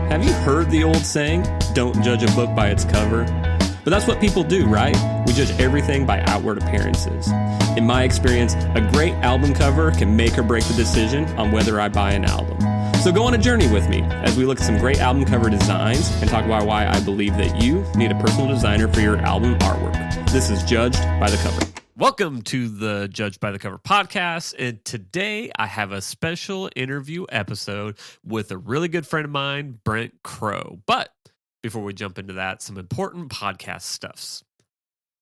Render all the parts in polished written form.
Have you heard the old saying, don't judge a book by its cover? But that's what people do, right? We judge everything by outward appearances. In my experience, a great album cover can make or break the decision on whether I buy an album. So go on a journey with me as we look at some great album cover designs and talk about why I believe that you need a personal designer for your album artwork. This is Judged by the Cover. Welcome to the Judged by the Cover podcast, and today I have a special interview episode with a really good friend of mine, Brent Crowe. But before we jump into that, some important podcast stuffs.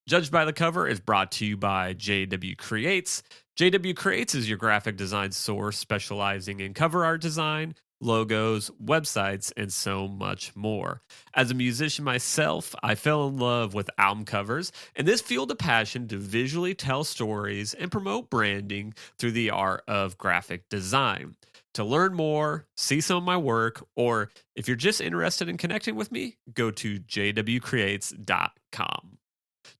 Judged by the Cover is brought to you by JW Creates. JW Creates is your graphic design source specializing in cover art design, logos, websites, and so much more. As a musician myself, I fell in love with album covers, and this fueled a passion to visually tell stories and promote branding through the art of graphic design. To learn more, see some of my work, or if you're just interested in connecting with me, go to jwcreates.com.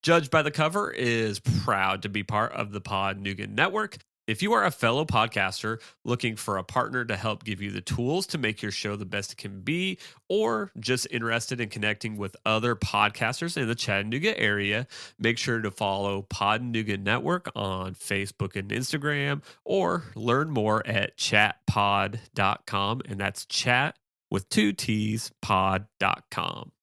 Judged by the Cover is proud to be part of the Chattanooga Network. If you are a fellow podcaster looking for a partner to help give you the tools to make your show the best it can be, or just interested in connecting with other podcasters in the Chattanooga area, make sure to follow Chattanooga Network on Facebook and Instagram, or learn more at chatpod.com, and that's chat with 2 T's, pod.com.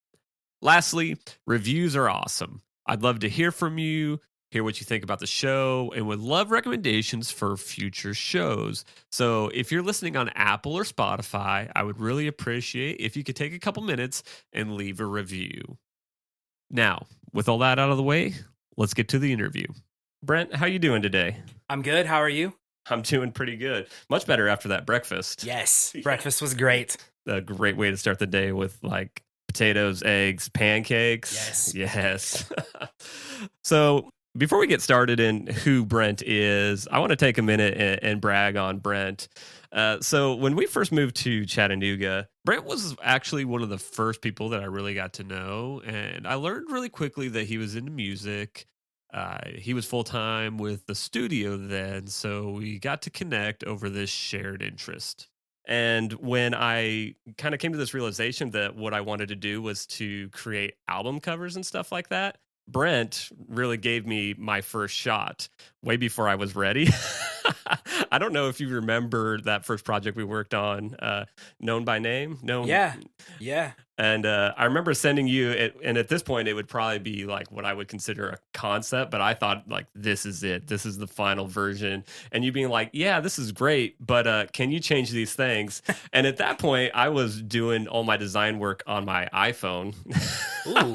Lastly, reviews are awesome. I'd love to hear from you, hear what you think about the show, and would love recommendations for future shows. So if you're listening on Apple or Spotify, I would really appreciate if you could take a couple minutes and leave a review. Now, with all that out of the way, let's get to the interview. Brent, how you doing today? I'm good. How are you? I'm doing pretty good. Much better after that breakfast. Yes, breakfast was great. A great way to start the day with like potatoes, eggs, pancakes. Yes. So before we get started in who Brent is, I want to take a minute and brag on Brent. So when we first moved to Chattanooga, Brent was actually one of the first people that I really got to know. And I learned really quickly that he was into music. He was full-time with the studio then, so we got to connect over this shared interest. And when I kind of came to this realization that what I wanted to do was to create album covers and stuff like that, Brent really gave me my first shot way before I was ready. I don't know if you remember that first project we worked on, Known by Name. Yeah. And I remember sending you it, and at this point, it would probably be like what I would consider a concept, but I thought like, this is it. This is the final version. And you being like, yeah, this is great, but can you change these things? And at that point, I was doing all my design work on my iPhone. Ooh.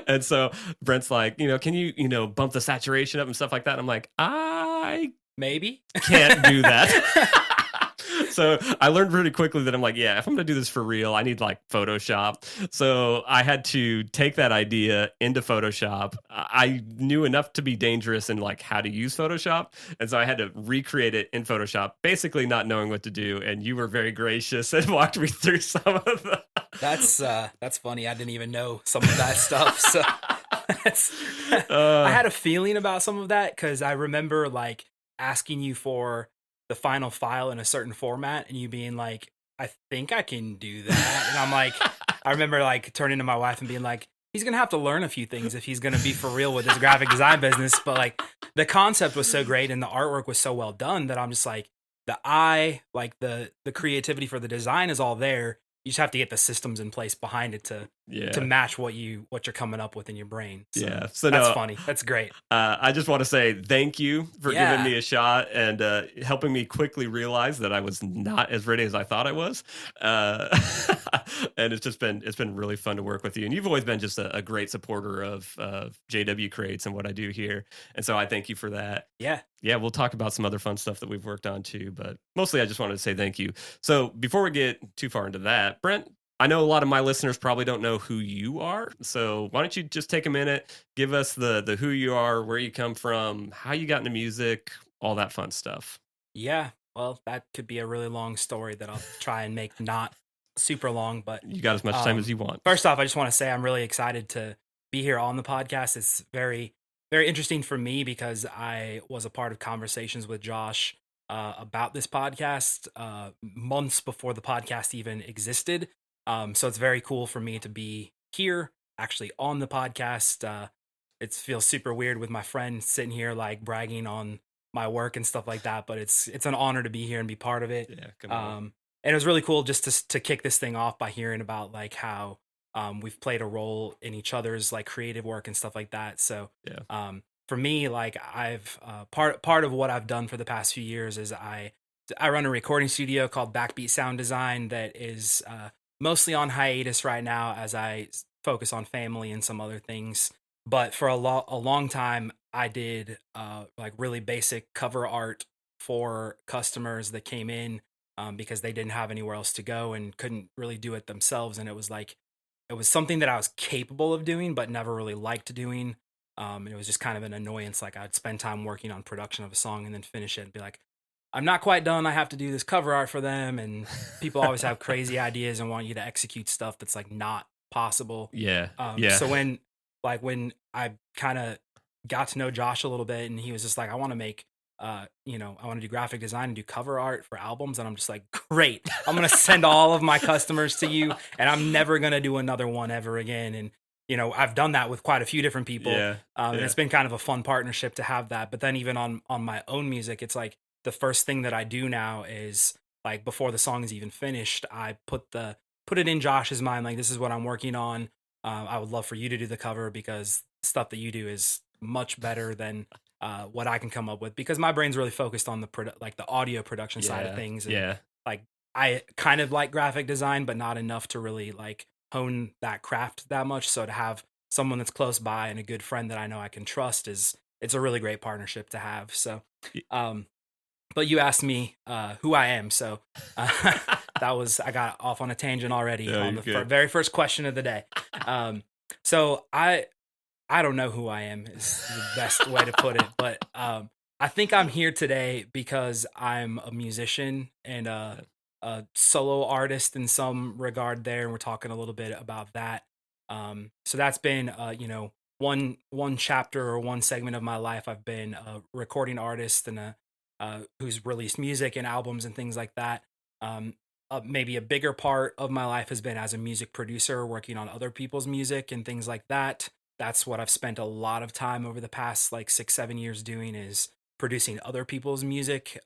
And so Brent's like, can you, bump the saturation up and stuff like that? And I'm like, I Maybe. can't do that. So I learned pretty quickly that I'm like, yeah, if I'm going to do this for real, I need like Photoshop. So I had to take that idea into Photoshop. I knew enough to be dangerous in like how to use Photoshop. And so I had to recreate it in Photoshop, basically not knowing what to do. And you were very gracious and walked me through some of the... That's funny. I didn't even know some of that stuff. So I had a feeling about some of that because I remember like asking you for the final file in a certain format and you being like, I think I can do that. And I'm like, I remember like turning to my wife and being like, he's going to have to learn a few things if he's going to be for real with his graphic design business. But like the concept was so great and the artwork was so well done that I'm just like, the eye, like the creativity for the design is all there. You just have to get the systems in place behind it to match what you're coming up with in your brain. So so that's funny. That's great. I just want to say thank you for giving me a shot and helping me quickly realize that I was not as ready as I thought I was. And it's been really fun to work with you. And you've always been just a great supporter of JW Creates and what I do here. And so I thank you for that. Yeah, we'll talk about some other fun stuff that we've worked on too, but mostly I just wanted to say thank you. So before we get too far into that, Brent, I know a lot of my listeners probably don't know who you are. So why don't you just take a minute, give us the who you are, where you come from, how you got into music, all that fun stuff. Yeah, well, that could be a really long story that I'll try and make not super long, but you got as much time as you want. First off, I just want to say I'm really excited to be here on the podcast. It's very, very interesting for me because I was a part of conversations with Josh about this podcast months before the podcast even existed. So it's very cool for me to be here, actually on the podcast. It feels super weird with my friend sitting here like bragging on my work and stuff like that, but it's an honor to be here and be part of it. Yeah, come on. And it was really cool just to kick this thing off by hearing about like how we've played a role in each other's like creative work and stuff like that. So Yeah. for me, like I've part of what I've done for the past few years is I run a recording studio called Backbeat Sound Design that is mostly on hiatus right now as I focus on family and some other things. But for a long time, I did like really basic cover art for customers that came in because they didn't have anywhere else to go and couldn't really do it themselves. And it was like it was something that I was capable of doing, but never really liked doing. And it was just kind of an annoyance. Like I'd spend time working on production of a song and then finish it and be like, I'm not quite done. I have to do this cover art for them. And people always have crazy ideas and want you to execute stuff that's like not possible. Yeah. So when I kind of got to know Josh a little bit and he was just like, I want to make, I want to do graphic design and do cover art for albums. And I'm just like, great. I'm going to send all of my customers to you and I'm never going to do another one ever again. And, I've done that with quite a few different people. And it's been kind of a fun partnership to have that. But then even on my own music, it's like the first thing that I do now is like before the song is even finished, I put it in Josh's mind. Like, this is what I'm working on. I would love for you to do the cover because stuff that you do is much better than what I can come up with because my brain's really focused on the audio production side of things. And, like I kind of like graphic design, but not enough to really like hone that craft that much. So to have someone that's close by and a good friend that I know I can trust it's a really great partnership to have. So, but you asked me who I am. So I got off on a tangent already on the very first question of the day. So I don't know who I am is the best way to put it, but I think I'm here today because I'm a musician and a solo artist in some regard there, and we're talking a little bit about that. So that's been one chapter or one segment of my life. I've been a recording artist and who's released music and albums and things like that. Maybe a bigger part of my life has been as a music producer, working on other people's music and things like that. That's what I've spent a lot of time over the past like 6-7 years doing is producing other people's music.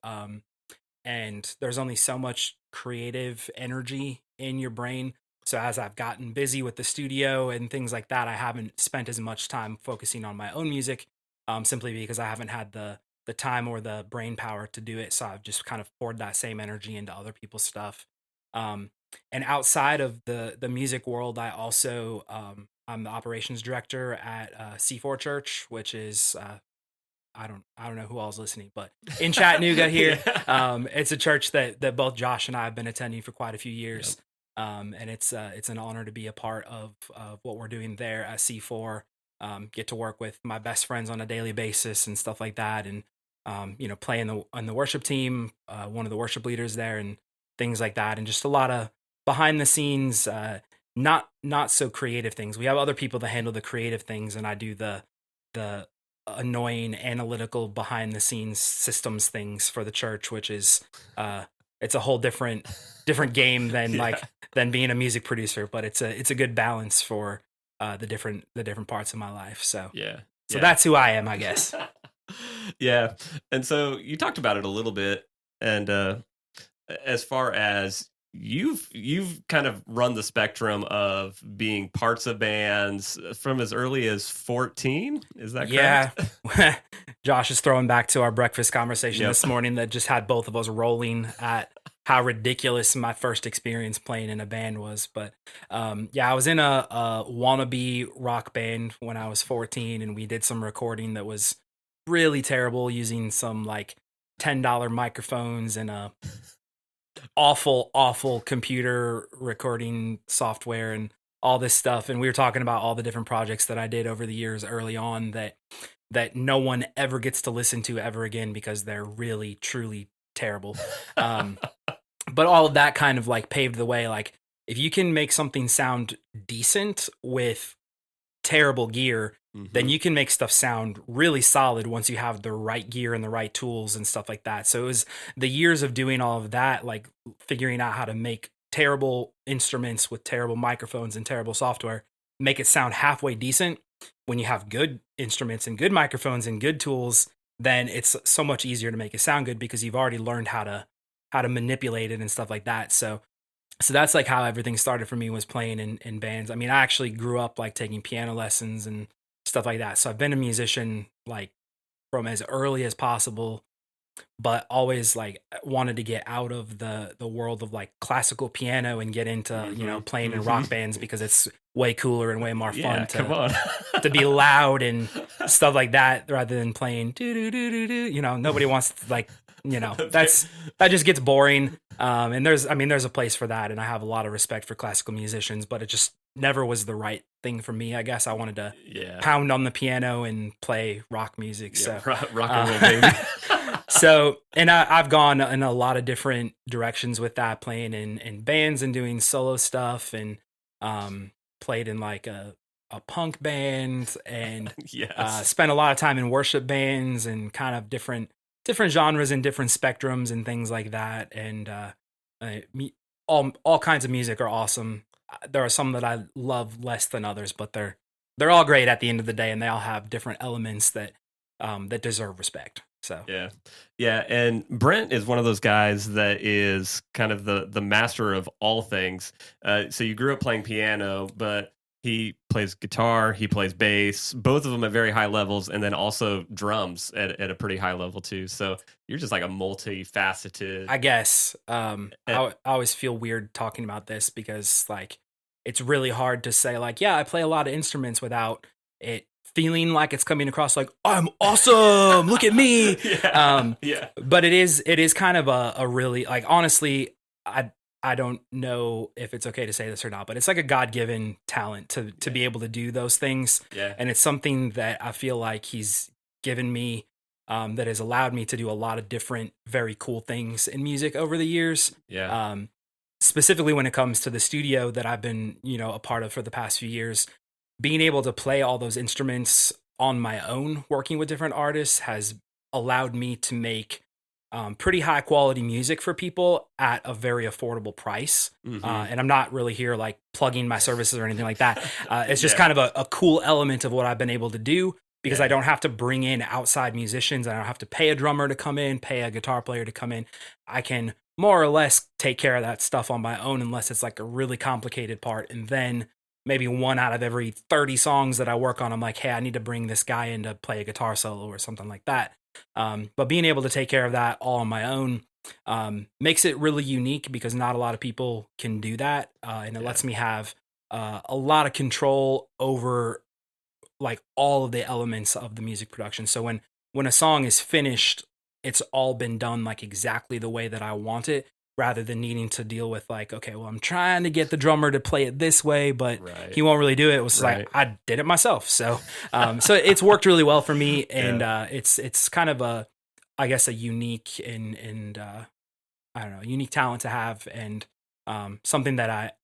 And there's only so much creative energy in your brain. So as I've gotten busy with the studio and things like that, I haven't spent as much time focusing on my own music, simply because I haven't had the time or the brain power to do it. So I've just kind of poured that same energy into other people's stuff. And outside of the music world, I also I'm the operations director at C4 Church, which is I don't know who all's listening, but in Chattanooga here, it's a church that both Josh and I have been attending for quite a few years. And it's an honor to be a part of what we're doing there at C4. Get to work with my best friends on a daily basis and stuff like that, and play on the worship team, one of the worship leaders there, and things like that, and just a lot of behind the scenes, not so creative things. We have other people that handle the creative things, and I do the annoying analytical behind the scenes systems things for the church, which is it's a whole different game than than being a music producer, but it's a good balance for the different parts of my life. So that's who I am, I guess. Yeah. And so you talked about it a little bit, and as far as you've kind of run the spectrum of being parts of bands from as early as 14. Is that correct? Yeah. Josh is throwing back to our breakfast conversation this morning that just had both of us rolling at how ridiculous my first experience playing in a band was. But I was in a wannabe rock band when I was 14, and we did some recording that was really terrible using some like $10 microphones and a awful computer recording software and all this stuff. And we were talking about all the different projects that I did over the years early on that no one ever gets to listen to ever again because they're really truly terrible. But all of that kind of like paved the way. Like if you can make something sound decent with terrible gear, then you can make stuff sound really solid once you have the right gear and the right tools and stuff like that. So it was the years of doing all of that, like figuring out how to make terrible instruments with terrible microphones and terrible software, make it sound halfway decent. When you have good instruments and good microphones and good tools, then it's so much easier to make it sound good because you've already learned how to manipulate it and stuff like that. So that's like how everything started for me, was playing in bands. I mean, I actually grew up like taking piano lessons and stuff like that. So I've been a musician like from as early as possible, but always like wanted to get out of the world of like classical piano and get into, you know, playing in rock bands because it's way cooler and way more fun to be loud and stuff like that rather than playing you know, nobody wants to, like, you know, that just gets boring. And there's a place for that, and I have a lot of respect for classical musicians, but it just never was the right thing for me. I guess I wanted to pound on the piano and play rock music. So rock and roll, baby. So, and I've gone in a lot of different directions with that, playing in bands and doing solo stuff, and played in like a punk band, and spent a lot of time in worship bands and kind of different genres and different spectrums and things like that. And all kinds of music are awesome. There are some that I love less than others, but they're all great at the end of the day, and they all have different elements that deserve respect. So yeah, and Brent is one of those guys that is kind of the master of all things. So you grew up playing piano, but he plays guitar, he plays bass, both of them at very high levels, and then also drums at a pretty high level too. So you're just like a multifaceted. I guess I always feel weird talking about this because like it's really hard to say like, yeah, I play a lot of instruments without it feeling like it's coming across like, I'm awesome, look at me. But it is kind of a really, like, honestly, I don't know if it's okay to say this or not, but it's like a God-given talent to be able to do those things. And it's something that I feel like he's given me, that has allowed me to do a lot of different, very cool things in music over the years. Specifically when it comes to the studio that I've been, you know, a part of for the past few years, being able to play all those instruments on my own, working with different artists, has allowed me to make pretty high quality music for people at a very affordable price. And I'm not really here like plugging my services or anything like that. It's just kind of a cool element of what I've been able to do, because I don't have to bring in outside musicians. I don't have to pay a drummer to come in, pay a guitar player to come in. I can more or less take care of that stuff on my own, unless it's like a really complicated part. And then maybe one out of every 30 songs that I work on, I'm like, hey, I need to bring this guy in to play a guitar solo or something like that. But being able to take care of that all on my own makes it really unique, because not a lot of people can do that. And it lets me have a lot of control over like all of the elements of the music production. So when a song is finished, it's all been done like exactly the way that I want it, rather than needing to deal with like, okay, well, I'm trying to get the drummer to play it this way, but he won't really do it. It was like, I did it myself. So, so it's worked really well for me. And, it's kind of I guess a unique and I don't know, unique talent to have. And, something that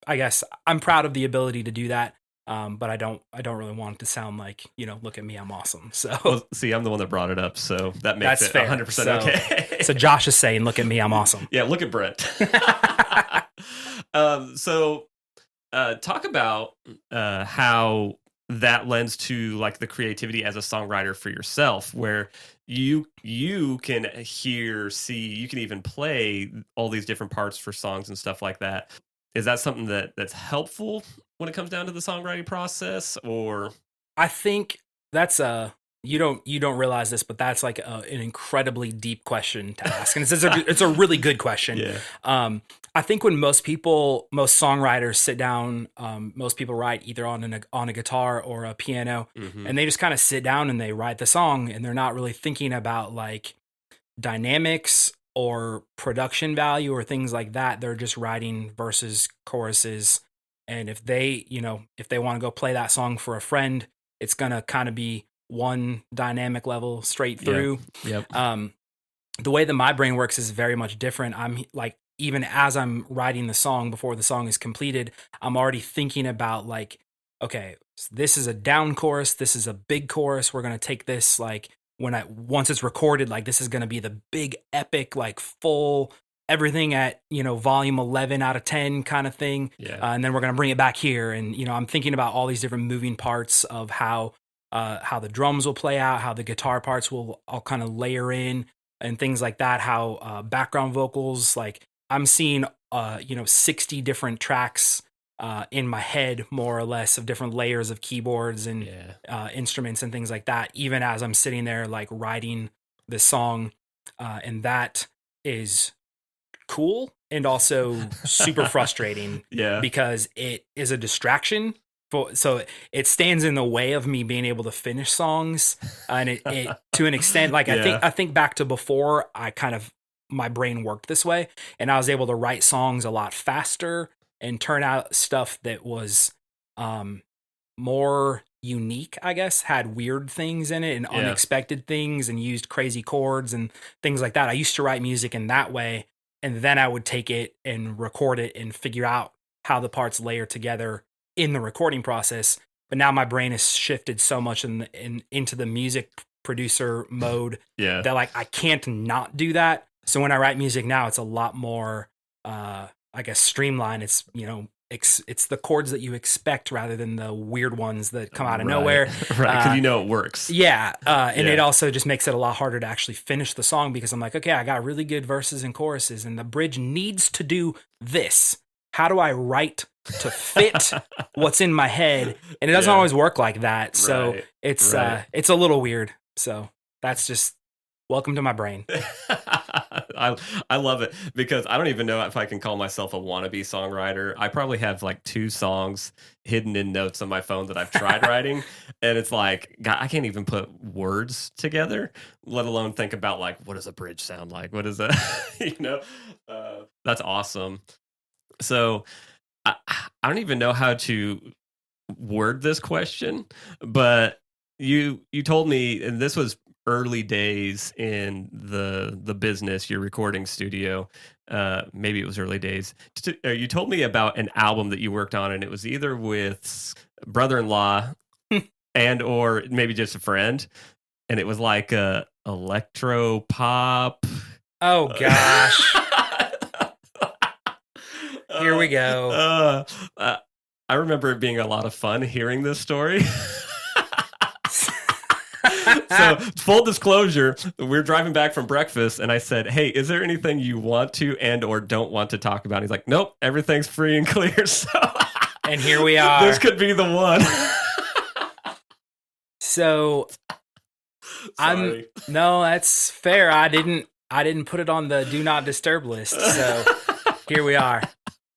I guess I'm proud of the ability to do that. But I don't really want it to sound like, you know, look at me, I'm awesome. So well, see, I'm the one that brought it up, so that makes it 100% okay. So Josh is saying, look at me, I'm awesome. Yeah, look at Brent. So talk about how that lends to like the creativity as a songwriter for yourself, where you can hear, see, you can even play all these different parts for songs and stuff like that. Is that something that's helpful when it comes down to the songwriting process? Or I think that's you don't realize this, but that's like an incredibly deep question to ask, and it's a really good question. I think when most songwriters sit down, most people write either on a guitar or a piano, and they just kind of sit down and they write the song, and they're not really thinking about like dynamics or production value or things like that. They're just writing verses, choruses, and if they want to go play that song for a friend, it's gonna kind of be one dynamic level straight through. The way that my brain works is very much different. I'm like, even as I'm writing the song, before the song is completed, I'm already thinking about like, okay, this is a down chorus, this is a big chorus, we're gonna take this like once it's recorded, like this is going to be the big epic, like full everything at, volume 11 out of 10 kind of thing. Yeah. And then we're going to bring it back here. And, I'm thinking about all these different moving parts of how the drums will play out, how the guitar parts will all kind of layer in and things like that, how background vocals, like I'm seeing, 60 different tracks in my head, more or less, of different layers of keyboards and instruments and things like that, even as I'm sitting there like writing this song. And that is cool and also super frustrating because it is a distraction. So it stands in the way of me being able to finish songs. And it to an extent, like I think back to before my brain worked this way, and I was able to write songs a lot faster and turn out stuff that was more unique, I guess, had weird things in it and unexpected things and used crazy chords and things like that. I used to write music in that way, and then I would take it and record it and figure out how the parts layer together in the recording process. But now my brain has shifted so much into the music producer mode that like I can't not do that. So when I write music now, it's a lot more, I guess, streamlined. It's, it's the chords that you expect rather than the weird ones that come out of nowhere. Right, because it works. And it also just makes it a lot harder to actually finish the song because I'm like, okay, I got really good verses and choruses, and the bridge needs to do this. How do I write to fit what's in my head? And it doesn't always work like that. So it's a little weird. So that's just welcome to my brain. I love it because I don't even know if I can call myself a wannabe songwriter. I probably have like 2 songs hidden in notes on my phone that I've tried writing. And it's like, God, I can't even put words together, let alone think about like, what does a bridge sound like? What is that? That's awesome. So I don't even know how to word this question, but you told me, and this was early days in the business, your recording studio. Maybe it was early days. You told me about an album that you worked on, and it was either with brother-in-law and or maybe just a friend, and it was like a electro pop. Oh gosh. Here we go. I remember it being a lot of fun hearing this story. So, full disclosure, we're driving back from breakfast, and I said, hey, is there anything you want to and or don't want to talk about? And he's like, nope, everything's free and clear. So, and here we are. This could be the one. So, sorry. No, that's fair. I didn't put it on the do not disturb list. So, here we are.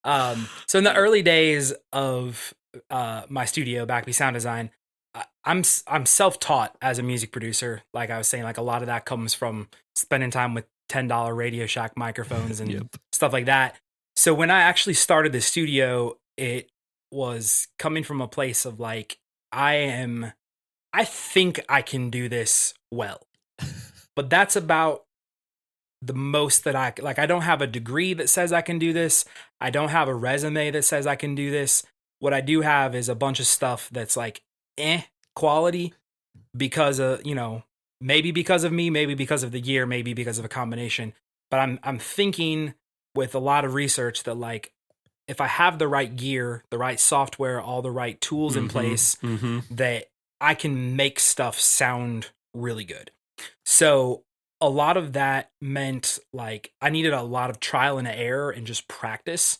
So in the early days of my studio, Backbeat Sound Design, I'm self-taught as a music producer. Like I was saying, like a lot of that comes from spending time with $10 Radio Shack microphones and stuff like that. So when I actually started the studio, it was coming from a place of like, I think I can do this well, but that's about the most that I don't have a degree that says I can do this. I don't have a resume that says I can do this. What I do have is a bunch of stuff that's like, quality because of, maybe because of me, maybe because of the year, maybe because of a combination. But I'm thinking with a lot of research that like, if I have the right gear, the right software, all the right tools in place, that I can make stuff sound really good. So a lot of that meant like I needed a lot of trial and error and just practice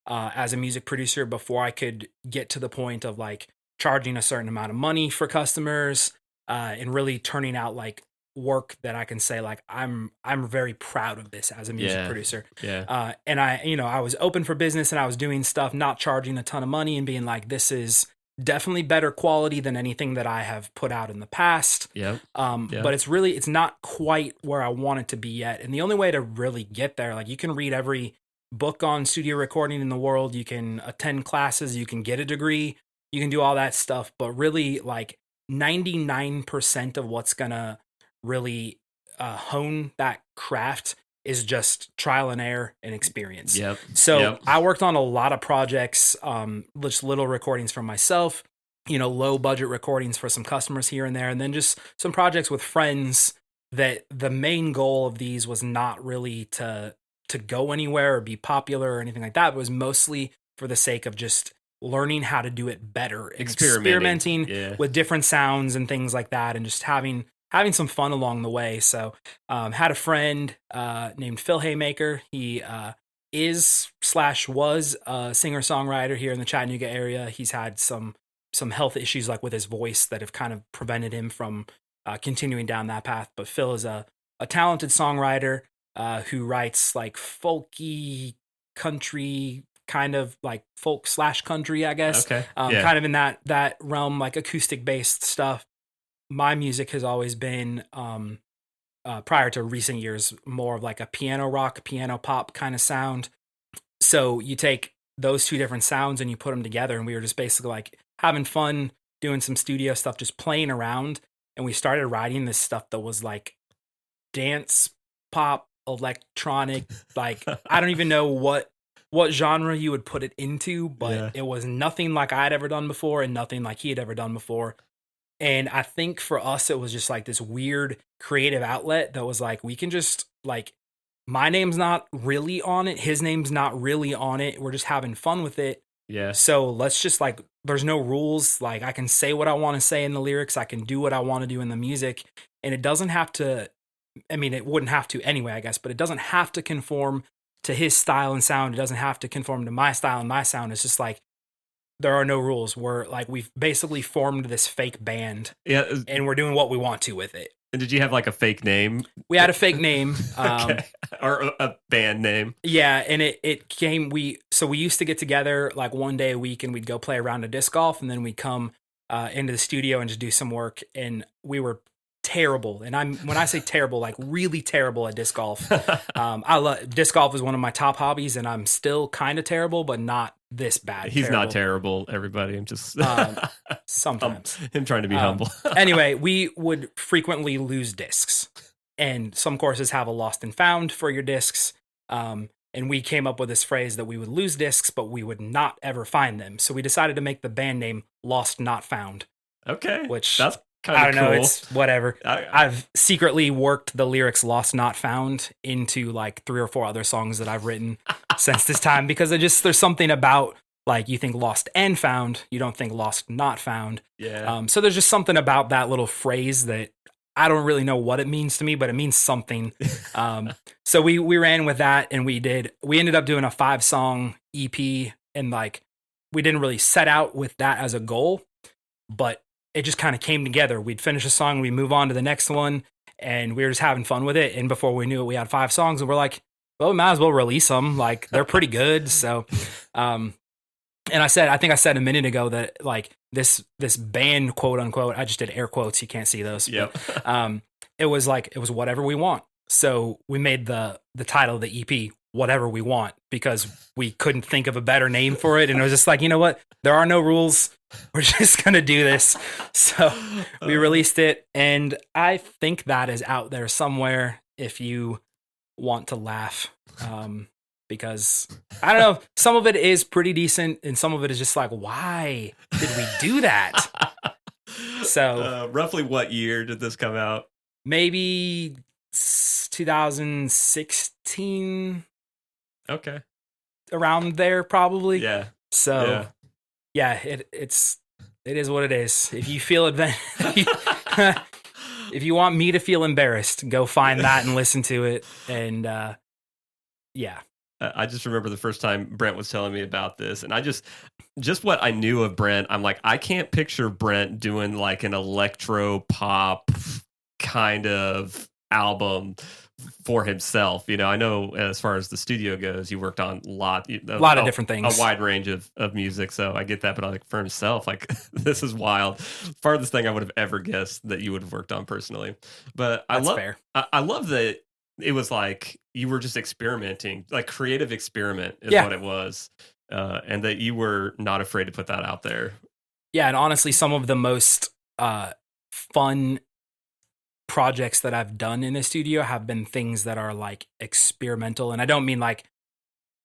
as a music producer before I could get to the point of like charging a certain amount of money for customers and really turning out like work that I can say like I'm very proud of this as a music producer. And I was open for business and I was doing stuff, not charging a ton of money and being like, this is definitely better quality than anything that I have put out in the past. But it's not quite where I want it to be yet. And the only way to really get there, like you can read every book on studio recording in the world, you can attend classes, you can get a degree, you can do all that stuff, but really like 99% of what's gonna really hone that craft is just trial and error and experience. I worked on a lot of projects, just little recordings for myself, low budget recordings for some customers here and there, and then just some projects with friends that the main goal of these was not really to to go anywhere or be popular or anything like that. It was mostly for the sake of just learning how to do it better, and experimenting with different sounds and things like that, and just having some fun along the way. So had a friend named Phil Haymaker. He was a singer-songwriter here in the Chattanooga area. He's had some health issues like with his voice that have kind of prevented him from continuing down that path. But Phil is a talented songwriter who writes like folky country, kind of like folk / country, I guess. Okay. Kind of in that realm, like acoustic based stuff. My music has always been prior to recent years more of like a piano rock, piano pop kind of sound. So you take those two different sounds and you put them together, and we were just basically like having fun doing some studio stuff, just playing around. And we started writing this stuff that was like dance, pop, electronic, like I don't even know what genre you would put it into, but it was nothing like I'd ever done before and nothing like he had ever done before. And I think for us, it was just like this weird creative outlet that was like, we can just like, my name's not really on it. His name's not really on it. We're just having fun with it. Yeah. So let's just like, there's no rules. Like I can say what I want to say in the lyrics. I can do what I want to do in the music. And it doesn't have to, I mean, it wouldn't have to anyway, I guess, but it doesn't have to conform to his style and sound. It doesn't have to conform to my style and my sound. It's just like, there are no rules. We're like, we've basically formed this fake band, and we're doing what we want to with it. And did you have like a fake name? We had a fake name. Okay. Or a band name. Yeah, and it came, we used to get together like one day a week, and we'd go play around a disc golf, and then we'd come into the studio and just do some work, and we were terrible. And when I say terrible, like really terrible at disc golf. I love disc golf is one of my top hobbies, and I'm still kind of terrible, but not this bad. He's not terrible, everybody. I'm just sometimes him trying to be humble. Anyway, we would frequently lose discs, and some courses have a lost and found for your discs. And we came up with this phrase that we would lose discs, but we would not ever find them. So we decided to make the band name Lost Not Found. Okay, which that's kind of I don't cool. know. It's whatever. I've secretly worked the lyrics "Lost Not Found" into like 3 or 4 other songs that I've written since this time, because there's something about like, you think lost and found, you don't think lost not found. Yeah. So there's just something about that little phrase that I don't really know what it means to me, but it means something. So we ran with that, and we ended up doing a 5-song EP, and like we didn't really set out with that as a goal, but it just kind of came together. We'd finish a song, we move on to the next one, and we were just having fun with it. And before we knew it, we had 5 songs, and we're like, well, we might as well release them. Like, they're pretty good. So, and I think I said a minute ago that like this band, quote unquote, I just did air quotes. You can't see those. Yep. But, it was whatever we want. So we made the title of the EP Whatever We Want, because we couldn't think of a better name for it. And it was just like, you know what? There are no rules. We're just going to do this. So we released it, and I think that is out there somewhere if you want to laugh. Because I don't know, some of it is pretty decent, and some of it is just like, why did we do that? So roughly what year did this come out? Maybe 2016. Okay. Around there, probably. Yeah. So yeah, it is what it is. If you feel if you want me to feel embarrassed, go find that and listen to it. And yeah. I just remember the first time Brent was telling me about this, and I just what I knew of Brent, I'm like, I can't picture Brent doing like an electro pop kind of album for himself. You know, I know as far as the studio goes, you worked on a lot of different things, a wide range of music. So I get that, but like for himself, like this is wild. Farthest thing I would have ever guessed that you would have worked on personally. But I love that it was like you were just experimenting, like creative experiment is what it was. And that you were not afraid to put that out there. Yeah. And honestly, some of the most fun projects that I've done in a studio have been things that are like experimental. And I don't mean like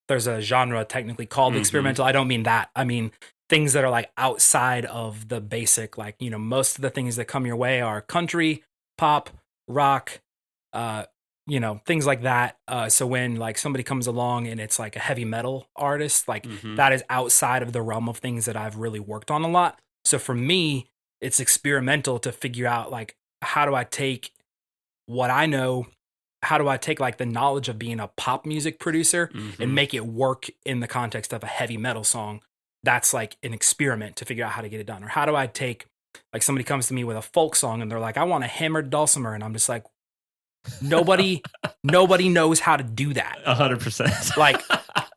there's a genre technically called experimental. I don't mean that. I mean things that are like outside of the basic, like, you know, most of the things that come your way are country, pop, rock, things like that. So when like somebody comes along and it's like a heavy metal artist, like that is outside of the realm of things that I've really worked on a lot. So for me, it's experimental to figure out like, how do I take what I know? How do I take like the knowledge of being a pop music producer and make it work in the context of a heavy metal song? That's like an experiment to figure out how to get it done. Or how do I take, like, somebody comes to me with a folk song and they're like, I want a hammered dulcimer. And I'm just like, nobody knows how to do that. 100%. Like,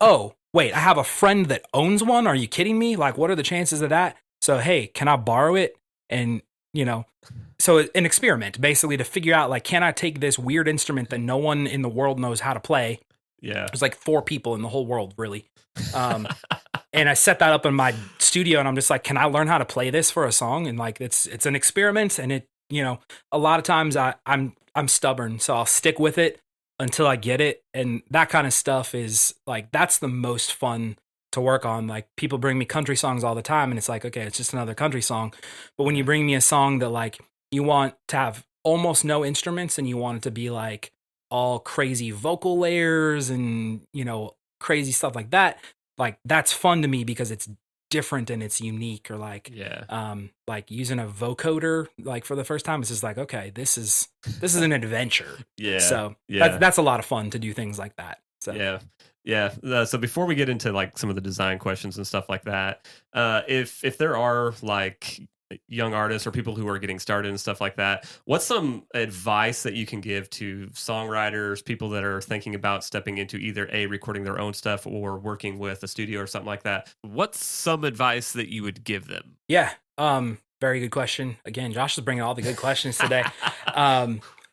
oh, wait, I have a friend that owns one. Are you kidding me? Like, what are the chances of that? So, hey, can I borrow it? And, so an experiment basically to figure out, like, can I take this weird instrument that no one in the world knows how to play? Yeah. There's like 4 people in the whole world, really. And I set that up in my studio and I'm just like, can I learn how to play this for a song? And like, it's an experiment. And it, a lot of times I'm stubborn, so I'll stick with it until I get it. And that kind of stuff is like, that's the most fun to work on. Like, people bring me country songs all the time and it's like, okay, it's just another country song. But when you bring me a song that like you want to have almost no instruments and you want it to be like all crazy vocal layers and, crazy stuff like that, like that's fun to me because it's different and it's unique. Or like, like using a vocoder like for the first time, it's just like, okay, this is an adventure. So that's a lot of fun to do things like that. So so before we get into like some of the design questions and stuff like that, if there are like young artists or people who are getting started and stuff like that, what's some advice that you can give to songwriters, people that are thinking about stepping into either recording their own stuff or working with a studio or something like that? What's some advice that you would give them? Very good question. Again, Josh is bringing all the good questions today.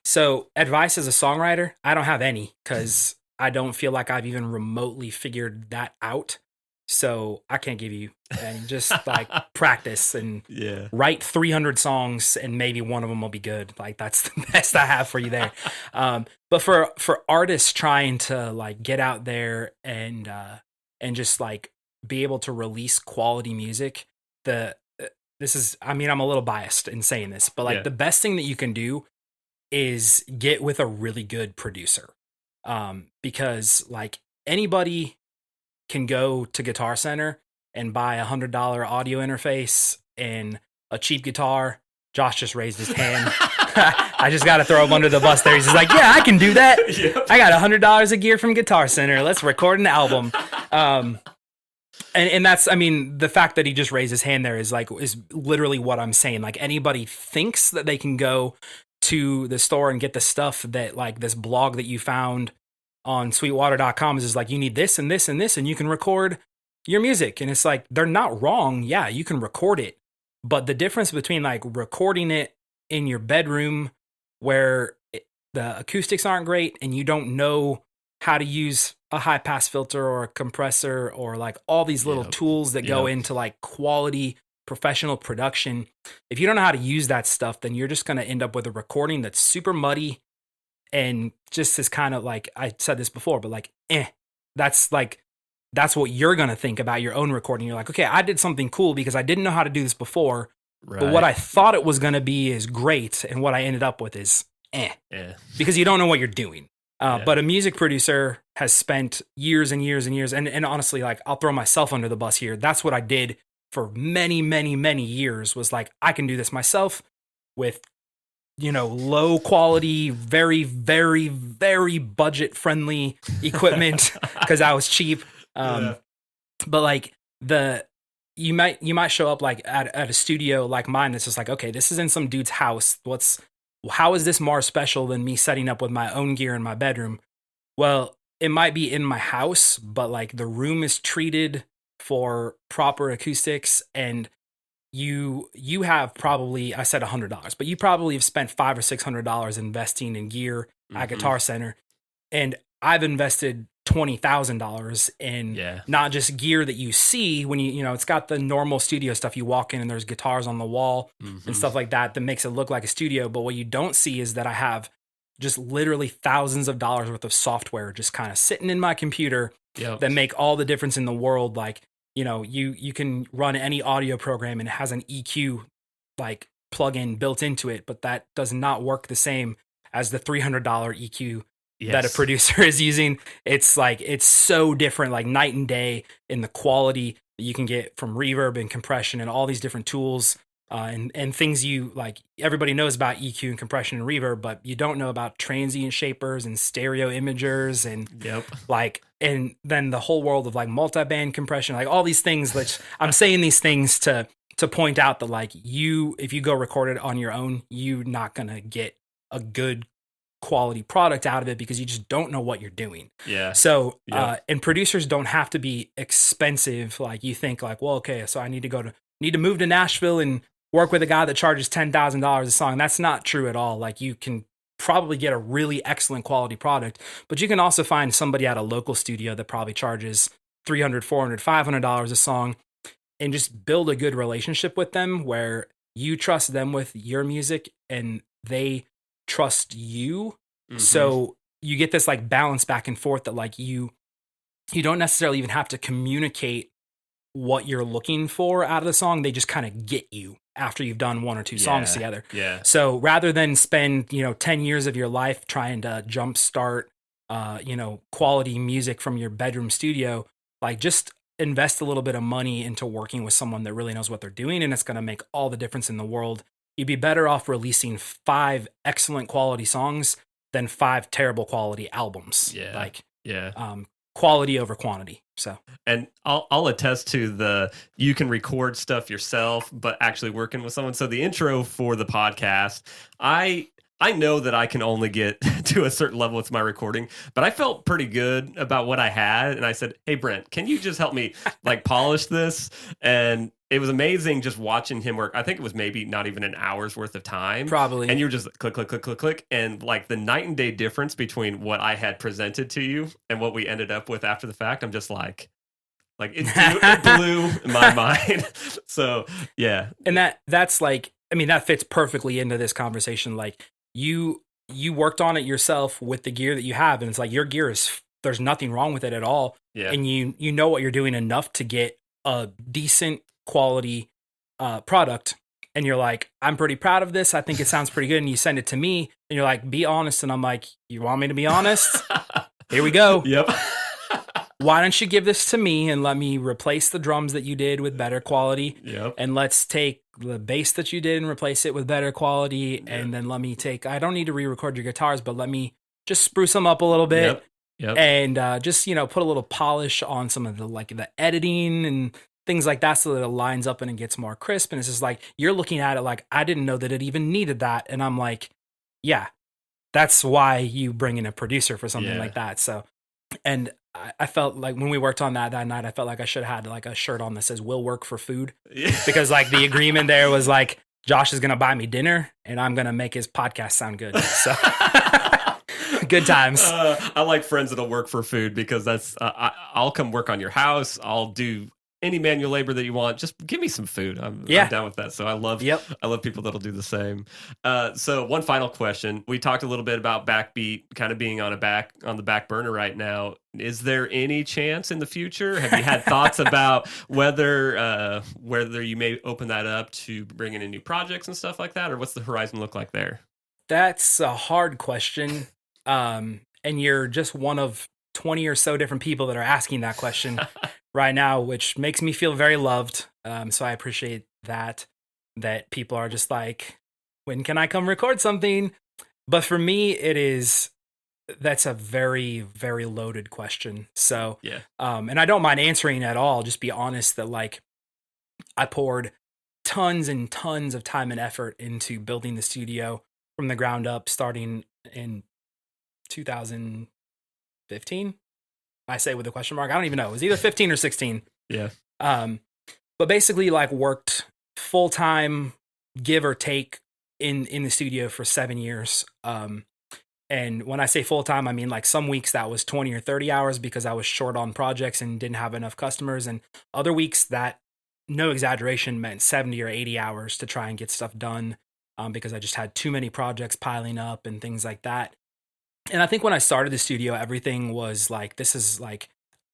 So advice as a songwriter, I don't have any because I don't feel like I've even remotely figured that out. So I can't give you any. Just like practice and write 300 songs and maybe one of them will be good. Like that's the best I have for you there. But for artists trying to like get out there and just like be able to release quality music, I'm a little biased in saying this, but like the best thing that you can do is get with a really good producer. Because like anybody can go to Guitar Center and buy $100 audio interface and a cheap guitar. Josh just raised his hand. I just got to throw him under the bus there. He's just like, yeah, I can do that. I got $100 of gear from Guitar Center. Let's record an album. And that's, the fact that he just raised his hand there is literally what I'm saying. Like anybody thinks that they can go to the store and get the stuff that like this blog that you found on sweetwater.com is like, you need this and this and this, and you can record your music. And it's like, they're not wrong. Yeah, you can record it. But the difference between like recording it in your bedroom where the acoustics aren't great and you don't know how to use a high pass filter or a compressor or like all these little tools that go into like quality professional production. If you don't know how to use that stuff, then you're just going to end up with a recording that's super muddy and just is kind of like, I said this before, but like, that's what you're going to think about your own recording. You're like, okay, I did something cool because I didn't know how to do this before, but what I thought it was going to be is great. And what I ended up with is because you don't know what you're doing. But a music producer has spent years and years and years. And honestly, like I'll throw myself under the bus here. That's what I did for many, many, many years was like, I can do this myself with, low quality, very, very, very budget friendly equipment because I was cheap. But like you might show up like at a studio like mine that's just like, okay, this is in some dude's house. How is this more special than me setting up with my own gear in my bedroom? Well, it might be in my house, but like the room is treated for proper acoustics and you have probably, I said $100, but you probably have spent $500 or $600 investing in gear at Guitar Center. And I've invested $20,000 in not just gear that you see when it's got the normal studio stuff. You walk in and there's guitars on the wall and stuff like that makes it look like a studio. But what you don't see is that I have just literally thousands of dollars worth of software just kind of sitting in my computer that make all the difference in the world. Like, you can run any audio program and it has an EQ like plugin built into it, but that does not work the same as the $300 EQ that a producer is using. It's like, it's so different, like night and day in the quality that you can get from reverb and compression and all these different tools. And things you like, everybody knows about EQ and compression and reverb, but you don't know about transient shapers and stereo imagers and like, and then the whole world of like multi-band compression, like all these things. Which I'm saying these things to point out that like if you go record it on your own, you're not gonna get a good quality product out of it because you just don't know what you're doing. Yeah. So, and producers don't have to be expensive. Like you think like, well, okay, so I need to move to Nashville and work with a guy that charges $10,000 a song. That's not true at all. Like you can probably get a really excellent quality product, but you can also find somebody at a local studio that probably charges $300, $400, $500 a song, and just build a good relationship with them where you trust them with your music and they trust you. So you get this like balance back and forth that like you don't necessarily even have to communicate what you're looking for out of the song. They just kind of get you after you've done one or two songs together. Yeah. So rather than spend, 10 years of your life trying to jumpstart, quality music from your bedroom studio, like just invest a little bit of money into working with someone that really knows what they're doing. And it's going to make all the difference in the world. You'd be better off releasing 5 excellent quality songs than 5 terrible quality albums. Quality over quantity. So, and I'll attest to you can record stuff yourself, but actually working with someone. So the intro for the podcast, I know that I can only get to a certain level with my recording, but I felt pretty good about what I had. And I said, hey, Brent, can you just help me like polish this? And it was amazing just watching him work. I think it was maybe not even an hour's worth of time. Probably. And you were just click, click, click, click, click. And like the night and day difference between what I had presented to you and what we ended up with after the fact, I'm just like it blew my mind. So, yeah. And that's like, I mean, that fits perfectly into this conversation. Like, you worked on it yourself with the gear that you have, and it's like your gear there's nothing wrong with it at all. Yeah. And you know what you're doing enough to get a decent quality product, and you're like, I'm pretty proud of this. I think it sounds pretty good. And you send it to me, and you're like, be honest. And I'm like, you want me to be honest? Here we go. Yep. Why don't you give this to me and let me replace the drums that you did with better quality? Yep. And let's take the bass that you did and replace it with better quality. Yep. And then let me I don't need to re-record your guitars, but let me just spruce them up a little bit. Yep. And just, put a little polish on some of the editing and things like that so that it lines up and it gets more crisp. And it's just like, you're looking at it like, I didn't know that it even needed that. And I'm like, yeah, that's why you bring in a producer for something like that. So, and I felt like when we worked on that night, I felt like I should have had like a shirt on that says "will work for food," because like the agreement there was like Josh is gonna buy me dinner and I'm gonna make his podcast sound good. So good times. I like friends that'll work for food because that's I'll come work on your house. I'll do any manual labor that you want. Just give me some food. I'm down with that. So I love people that'll do the same. So one final question. We talked a little bit about Backbeat kind of being on the back burner right now. Is there any chance in the future? Have you had thoughts about whether you may open that up to bring in new projects and stuff like that? Or what's the horizon look like there? That's a hard question. And you're just one of 20 or so different people that are asking that question right now, which makes me feel very loved. So I appreciate that people are just like, when can I come record something? But for me, that's a very, very loaded question. So, and I don't mind answering at all. Just be honest that like I poured tons and tons of time and effort into building the studio from the ground up, starting in 2015. I say with a question mark. I don't even know. It was either 15 or 16. Yeah. But basically like worked full time, give or take, in the studio for 7 years. And when I say full time, I mean like some weeks that was 20 or 30 hours because I was short on projects and didn't have enough customers. And other weeks that, no exaggeration, meant 70 or 80 hours to try and get stuff done because I just had too many projects piling up and things like that. And I think when I started the studio, everything was like, this is like,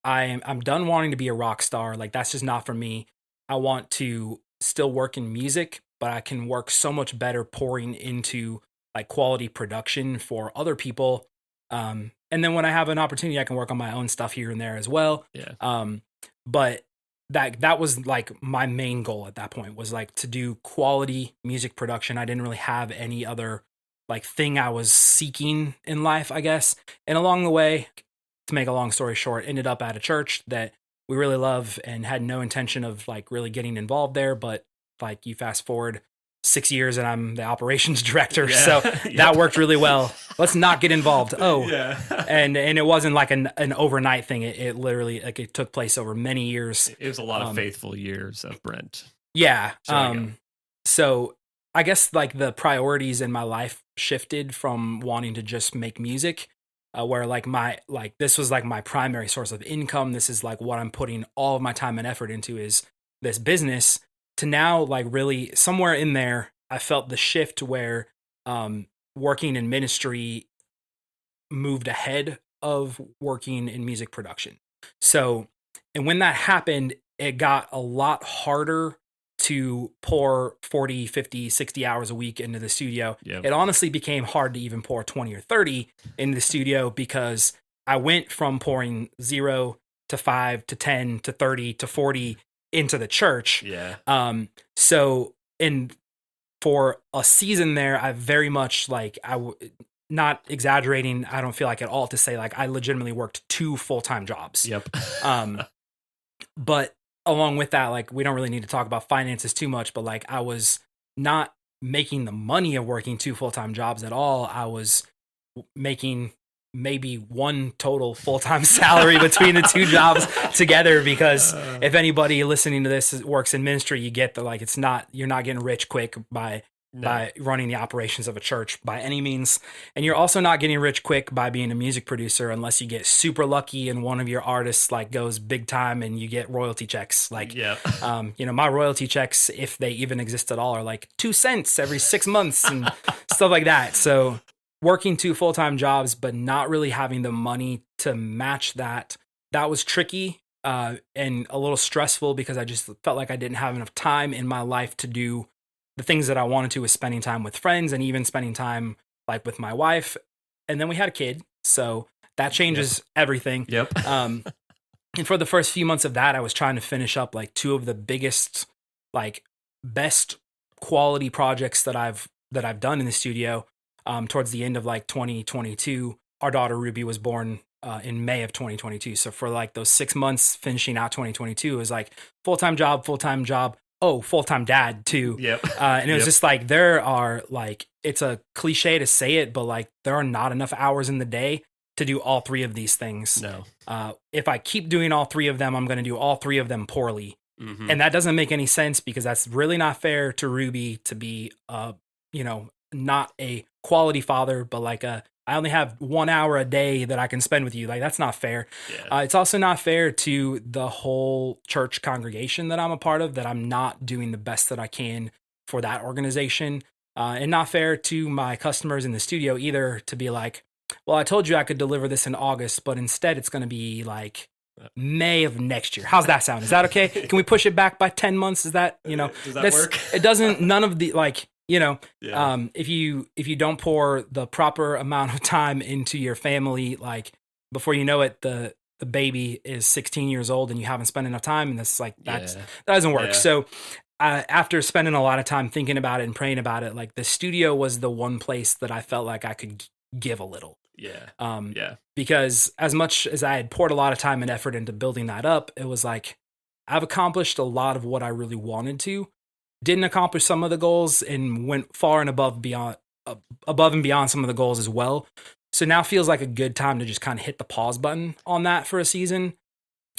I'm done wanting to be a rock star. Like, that's just not for me. I want to still work in music, but I can work so much better pouring into like quality production for other people and then when I have an opportunity, I can work on my own stuff here and there as well. Yeah. But that was like my main goal at that point, was like to do quality music production. I didn't really have any other like thing I was seeking in life, I guess. And along the way, to make a long story short, ended up at a church that we really love and had no intention of like really getting involved there. But like you fast forward 6 years and I'm the operations director. Yeah. So Yep. that worked really well. Let's not get involved. Oh, Yeah. and it wasn't like an overnight thing. It literally, like, it took place over many years. It was a lot of faithful years of Brent. Yeah. showing up. So I guess like the priorities in my life shifted from wanting to just make music, where like this was like my primary source of income. This is like what I'm putting all of my time and effort into, is this business, to now like really somewhere in there, I felt the shift where working in ministry moved ahead of working in music production. So, and when that happened, it got a lot harder to pour 40, 50, 60 hours a week into the studio. Yep. It honestly became hard to even pour 20 or 30 into the studio, because I went from pouring 0 to 5 to 10 to 30 to 40 into the church. Yeah. So, and for a season there, I very much like, not exaggerating, I don't feel like at all to say like I legitimately worked 2 full-time jobs. Yep. But along with that, like, we don't really need to talk about finances too much, but like I was not making the money of working 2 full-time jobs at all. I was making maybe 1 total full-time salary between the 2 jobs together, because if anybody listening to this works in ministry, you get the, like, you're not getting rich quick by running the operations of a church by any means. And you're also not getting rich quick by being a music producer, unless you get super lucky and one of your artists like goes big time and you get royalty checks. Like, yeah. My royalty checks, if they even exist at all, are like 2 cents every 6 months and stuff like that. So working 2 full-time jobs, but not really having the money to match that was tricky and a little stressful, because I just felt like I didn't have enough time in my life to do the things that I wanted to, was spending time with friends and even spending time like with my wife. And then we had a kid, so that changes everything. Yep. And for the first few months of that, I was trying to finish up like 2 of the biggest, like, best quality projects that I've done in the studio. Towards the end of like 2022, our daughter Ruby was born in May of 2022. So for like those 6 months finishing out 2022, it was like full-time job, full-time dad too. Yep. And it was just like, there are like, it's a cliche to say it, but like there are not enough hours in the day to do all 3 of these things. No. If I keep doing all 3 of them, I'm going to do all 3 of them poorly. Mm-hmm. And that doesn't make any sense, because that's really not fair to Ruby to be, not a quality father, but like I only have 1 hour a day that I can spend with you. Like, that's not fair. Yeah. It's also not fair to the whole church congregation that I'm a part of, that I'm not doing the best that I can for that organization. And not fair to my customers in the studio either, to be like, well, I told you I could deliver this in August, but instead it's going to be like May of next year. How's that sound? Is that okay? Can we push it back by 10 months? Is that, does that work? It doesn't, none of the, like, Yeah. if you don't pour the proper amount of time into your family, like, before you know it, the baby is 16 years old and you haven't spent enough time, and that's like, that doesn't work. Yeah. So after spending a lot of time thinking about it and praying about it, like, the studio was the one place that I felt like I could give a little. Yeah. Because as much as I had poured a lot of time and effort into building that up, it was like, I've accomplished a lot of what I really wanted to. Didn't accomplish some of the goals, and went far and above and beyond some of the goals as well. So now feels like a good time to just kind of hit the pause button on that for a season,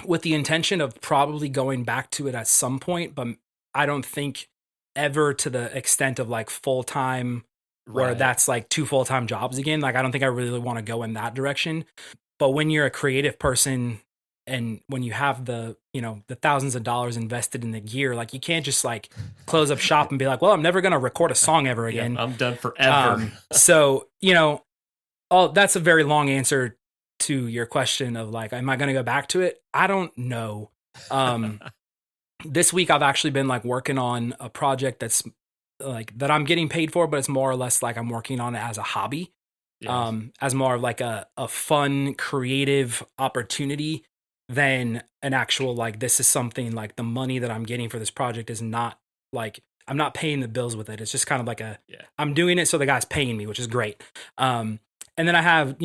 with the intention of probably going back to it at some point. But I don't think ever to the extent of like full-time, where that's like 2 full-time jobs again. Like, I don't think I really want to go in that direction. But when you're a creative person, and when you have the thousands of dollars invested in the gear, like, you can't just like close up shop and be like, well, I'm never going to record a song ever again. I'm done forever. So, that's a very long answer to your question of like, am I going to go back to it? I don't know. This week I've actually been like working on a project that's like, that I'm getting paid for, but it's more or less like I'm working on it as a hobby. as more of like a fun, creative opportunity than an actual, like, this is something like the money that I'm getting for this project is not like, I'm not paying the bills with it. It's just kind of like I'm doing it so the guy's paying me, which is great. And then I have,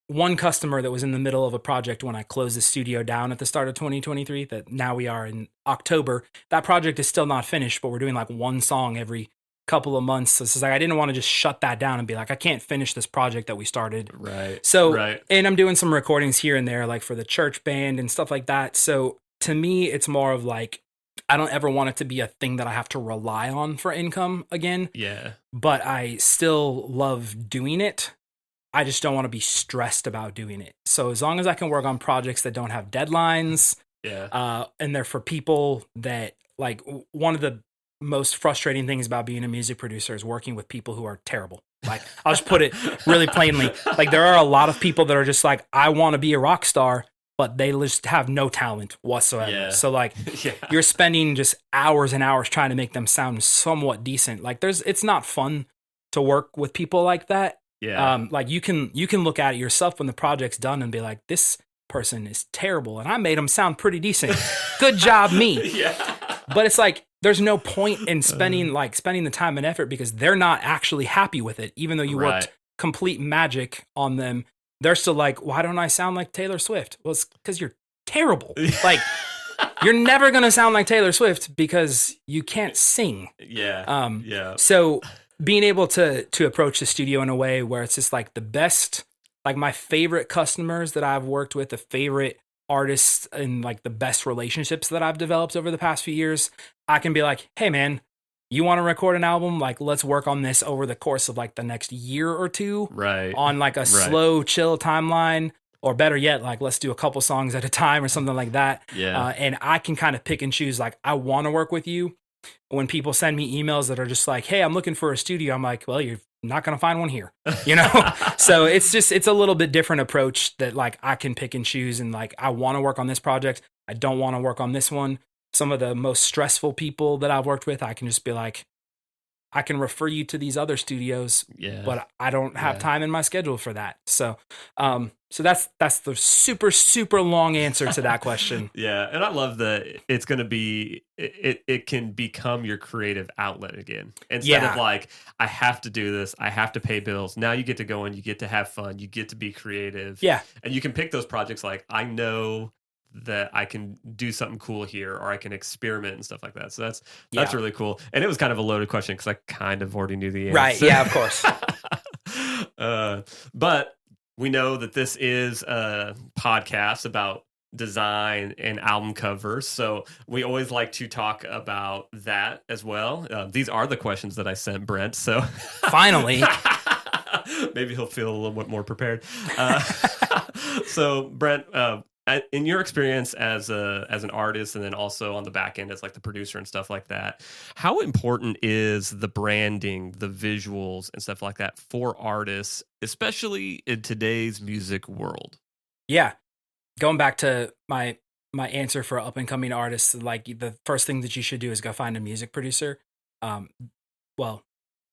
one customer that was in the middle of a project when I closed the studio down at the start of 2023 that now we are in October. That project is still not finished, but we're doing like one song every couple of months. So it's like, I didn't want to just shut that down and be like, I can't finish this project that we started. Right. So, and I'm doing some recordings here and there, like for the church band and stuff like that. So to me, it's more of like, I don't ever want it to be a thing that I have to rely on for income again. Yeah. But I still love doing it. I just don't want to be stressed about doing it. So as long as I can work on projects that don't have deadlines, and they're for people that, like, one of the most frustrating things about being a music producer is working with people who are terrible. Like, I'll just put it really plainly. Like, there are a lot of people that are just like, I want to be a rock star, but they just have no talent whatsoever. Yeah. So like you're spending just hours and hours trying to make them sound somewhat decent. Like, it's not fun to work with people like that. Yeah. Like you can look at it yourself when the project's done and be like, this person is terrible and I made them sound pretty decent. Good job, me. Yeah. But it's like, there's no point in spending the time and effort because they're not actually happy with it. Even though you worked complete magic on them, they're still like, why don't I sound like Taylor Swift? Well, it's because you're terrible. Like, you're never going to sound like Taylor Swift because you can't sing. Yeah. So being able to approach the studio in a way where it's just like the best, like my favorite customers that I've worked with, the favorite artists and like the best relationships that I've developed over the past few years, I can be like, hey man, you want to record an album? Like, let's work on this over the course of like the next year or two, on like a slow, chill timeline, or better yet, like let's do a couple songs at a time or something like that. And I can kind of pick and choose. Like, I want to work with you. When people send me emails that are just like, hey, I'm looking for a studio, I'm like, well, you're not going to find one here, So it's a little bit different approach that like I can pick and choose. And like, I want to work on this project. I don't want to work on this one. Some of the most stressful people that I've worked with, I can just be like, I can refer you to these other studios, but I don't have time in my schedule for that. So, so that's the super, super long answer to that question. Yeah. And I love that it's going to be, it can become your creative outlet again. Instead of like, I have to do this, I have to pay bills. Now you get to go and you get to have fun. You get to be creative. Yeah. And you can pick those projects like, I know that I can do something cool here, or I can experiment and stuff like that. So that's really cool. And it was kind of a loaded question because I kind of already knew the answer. Right. Yeah, of course. But we know that this is a podcast about design and album covers. So we always like to talk about that as well. These are the questions that I sent Brent. So finally, maybe he'll feel a little bit more prepared. So Brent, in your experience as an artist, and then also on the back end as like the producer and stuff like that, how important is the branding, the visuals and stuff like that for artists, especially in today's music world? Yeah. Going back to my answer for up and coming artists, like the first thing that you should do is go find a music producer. Well,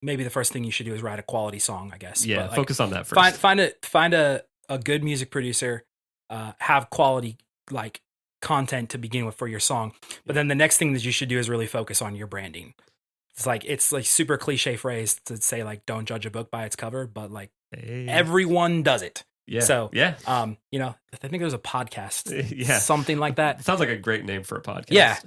maybe the first thing you should do is write a quality song, I guess. Yeah. But, like, focus on that first. Find a good music producer. Have quality like content to begin with for your song, but then the next thing that you should do is really focus on your branding. It's like super cliche phrase to say like, don't judge a book by its cover, but like everyone does it. Yeah. So I think there's a podcast, something like that. It sounds like a great name for a podcast. Yeah.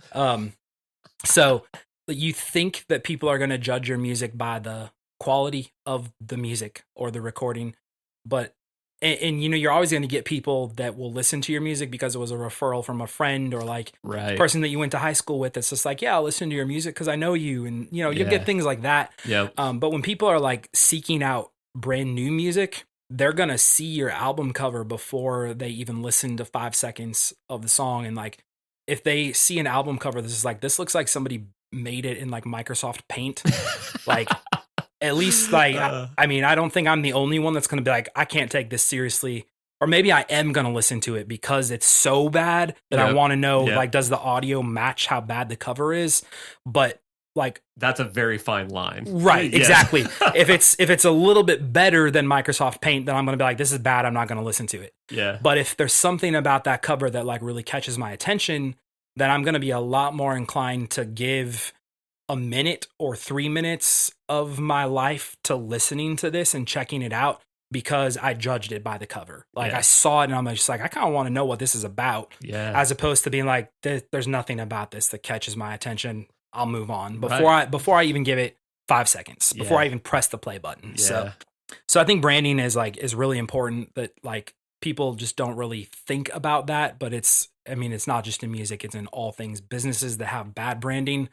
So you think that people are going to judge your music by the quality of the music or the recording, but And you're always going to get people that will listen to your music because it was a referral from a friend or like a person that you went to high school with. That's just like, yeah, I'll listen to your music because I know you, and you'll get things like that. But when people are like seeking out brand new music, they're gonna see your album cover before they even listen to 5 seconds of the song. And like, if they see an album cover, this looks like somebody made it in like Microsoft Paint, like. At least, like, I don't think I'm the only one that's going to be like, I can't take this seriously. Or maybe I am going to listen to it because it's so bad that I want to know, like, does the audio match how bad the cover is? But like that's a very fine line. Right, Yes. exactly. if it's a little bit better than Microsoft Paint, then I'm going to be like, this is bad, I'm not going to listen to it. Yeah. But if there's something about that cover that like really catches my attention, then I'm going to be a lot more inclined to give a minute or 3 minutes of my life to listening to this and checking it out, because I judged it by the cover. Like Yeah. I saw it and I'm just like, I kind of want to know what this is about, Yeah. as opposed to being like, there's nothing about this that catches my attention, I'll move on Right. before I even give it 5 seconds, before Yeah. I even press the play button. Yeah. So I think branding is really important, that like people just don't really think about that, but it's not just in music, it's in all things. Businesses that have bad branding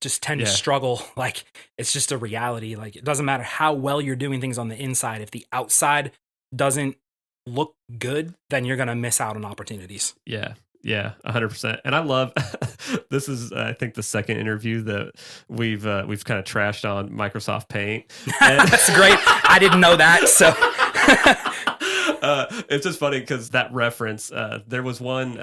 just tend to struggle. Like it's just a reality. Like it doesn't matter how well you're doing things on the inside, if the outside doesn't look good, then you're going to miss out on opportunities. Yeah. Yeah, 100%. And I love this is I think the second interview that we've kind of trashed on Microsoft Paint. And That's great. I didn't know that. So it's just funny because that reference, there was one,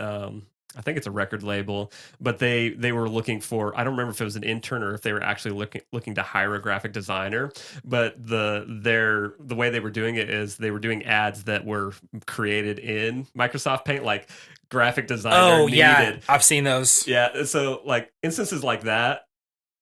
I think it's a record label, but they were looking for, I don't remember if it was an intern or if they were actually looking to hire a graphic designer, but the way they were doing it is they were doing ads that were created in Microsoft Paint, like graphic designer needed. Yeah, I've seen those. Yeah, so like instances like that,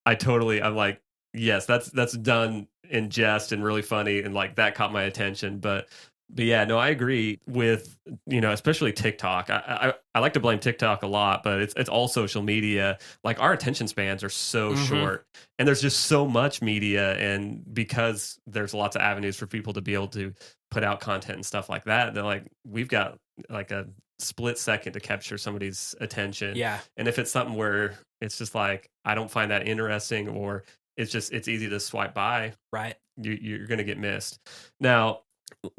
I'm like, yes, that's done in jest and really funny, and like that caught my attention. But yeah, no, I agree with, especially TikTok. I like to blame TikTok a lot, but it's all social media. Like our attention spans are so short, and there's just so much media, and because there's lots of avenues for people to be able to put out content and stuff like that, they're like, we've got like a split second to capture somebody's attention. Yeah. And if it's something where it's just like, I don't find that interesting, or it's easy to swipe by, right, you're going to get missed. Now,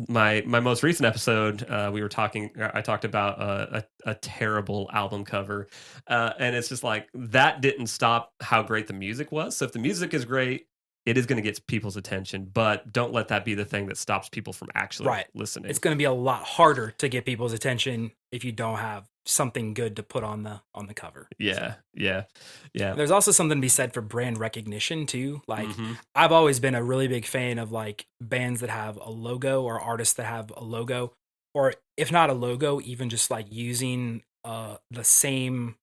my most recent episode, I talked about a terrible album cover, and it's just like that didn't stop how great the music was. So if the music is great, it is going to get people's attention, but don't let that be the thing that stops people from actually listening. It's going to be a lot harder to get people's attention if you don't have something good to put on the cover. Yeah. There's also something to be said for brand recognition too. Like I've always been a really big fan of like bands that have a logo, or artists that have a logo, or if not a logo, even just like using the same,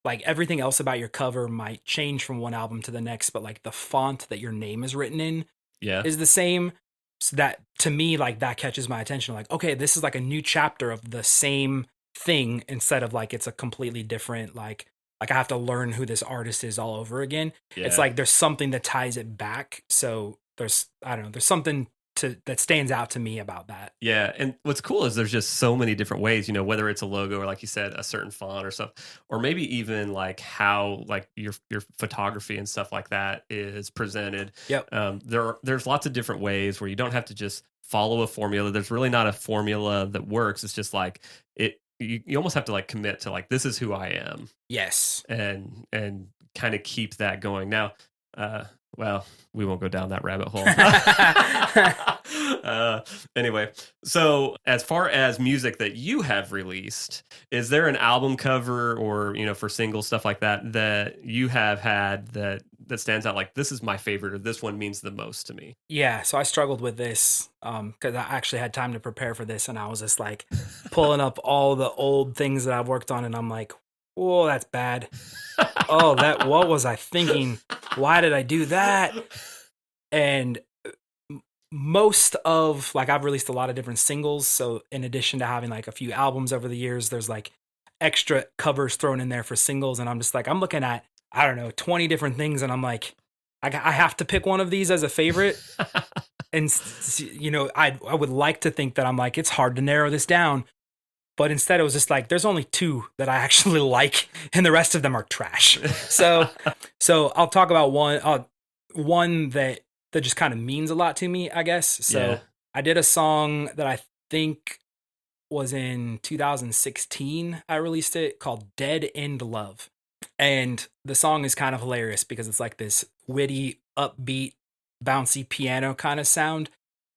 like everything else about your cover might change from one album to the next, but like the font that your name is written in is the same. So that, to me, like that catches my attention. Like, okay, this is like a new chapter of the same thing, instead of like it's a completely different, like I have to learn who this artist is all over again. It's like there's something that ties it back. So there's something that stands out to me about that. Yeah, and what's cool is there's just so many different ways, whether it's a logo or, like you said, a certain font or stuff, or maybe even like how like your photography and stuff like that is presented. Yep. There's lots of different ways where you don't have to just follow a formula. There's really not a formula that works. It's just like you almost have to like commit to like, this is who I am. Yes. And kind of keep that going. Now, well, we won't go down that rabbit hole. Anyway, so as far as music that you have released, is there an album cover or, for single stuff like that you have had that stands out like, this is my favorite, or this one means the most to me? Yeah, so I struggled with this because I actually had time to prepare for this, and I was just like pulling up all the old things that I've worked on, and I'm like, oh, that's bad. Oh, what was I thinking? Why did I do that? And most of, like, I've released a lot of different singles. So in addition to having like a few albums over the years, there's like extra covers thrown in there for singles. And I'm just like, I'm looking at, I don't know, 20 different things. And I'm like, I have to pick one of these as a favorite. And, I would like to think that I'm like, it's hard to narrow this down. But instead, it was just like, there's only 2 that I actually like, and the rest of them are trash. So I'll talk about one that just kind of means a lot to me, I guess. So I did a song that I think was in 2016. I released it, called Dead End Love. And the song is kind of hilarious because it's like this witty, upbeat, bouncy piano kind of sound.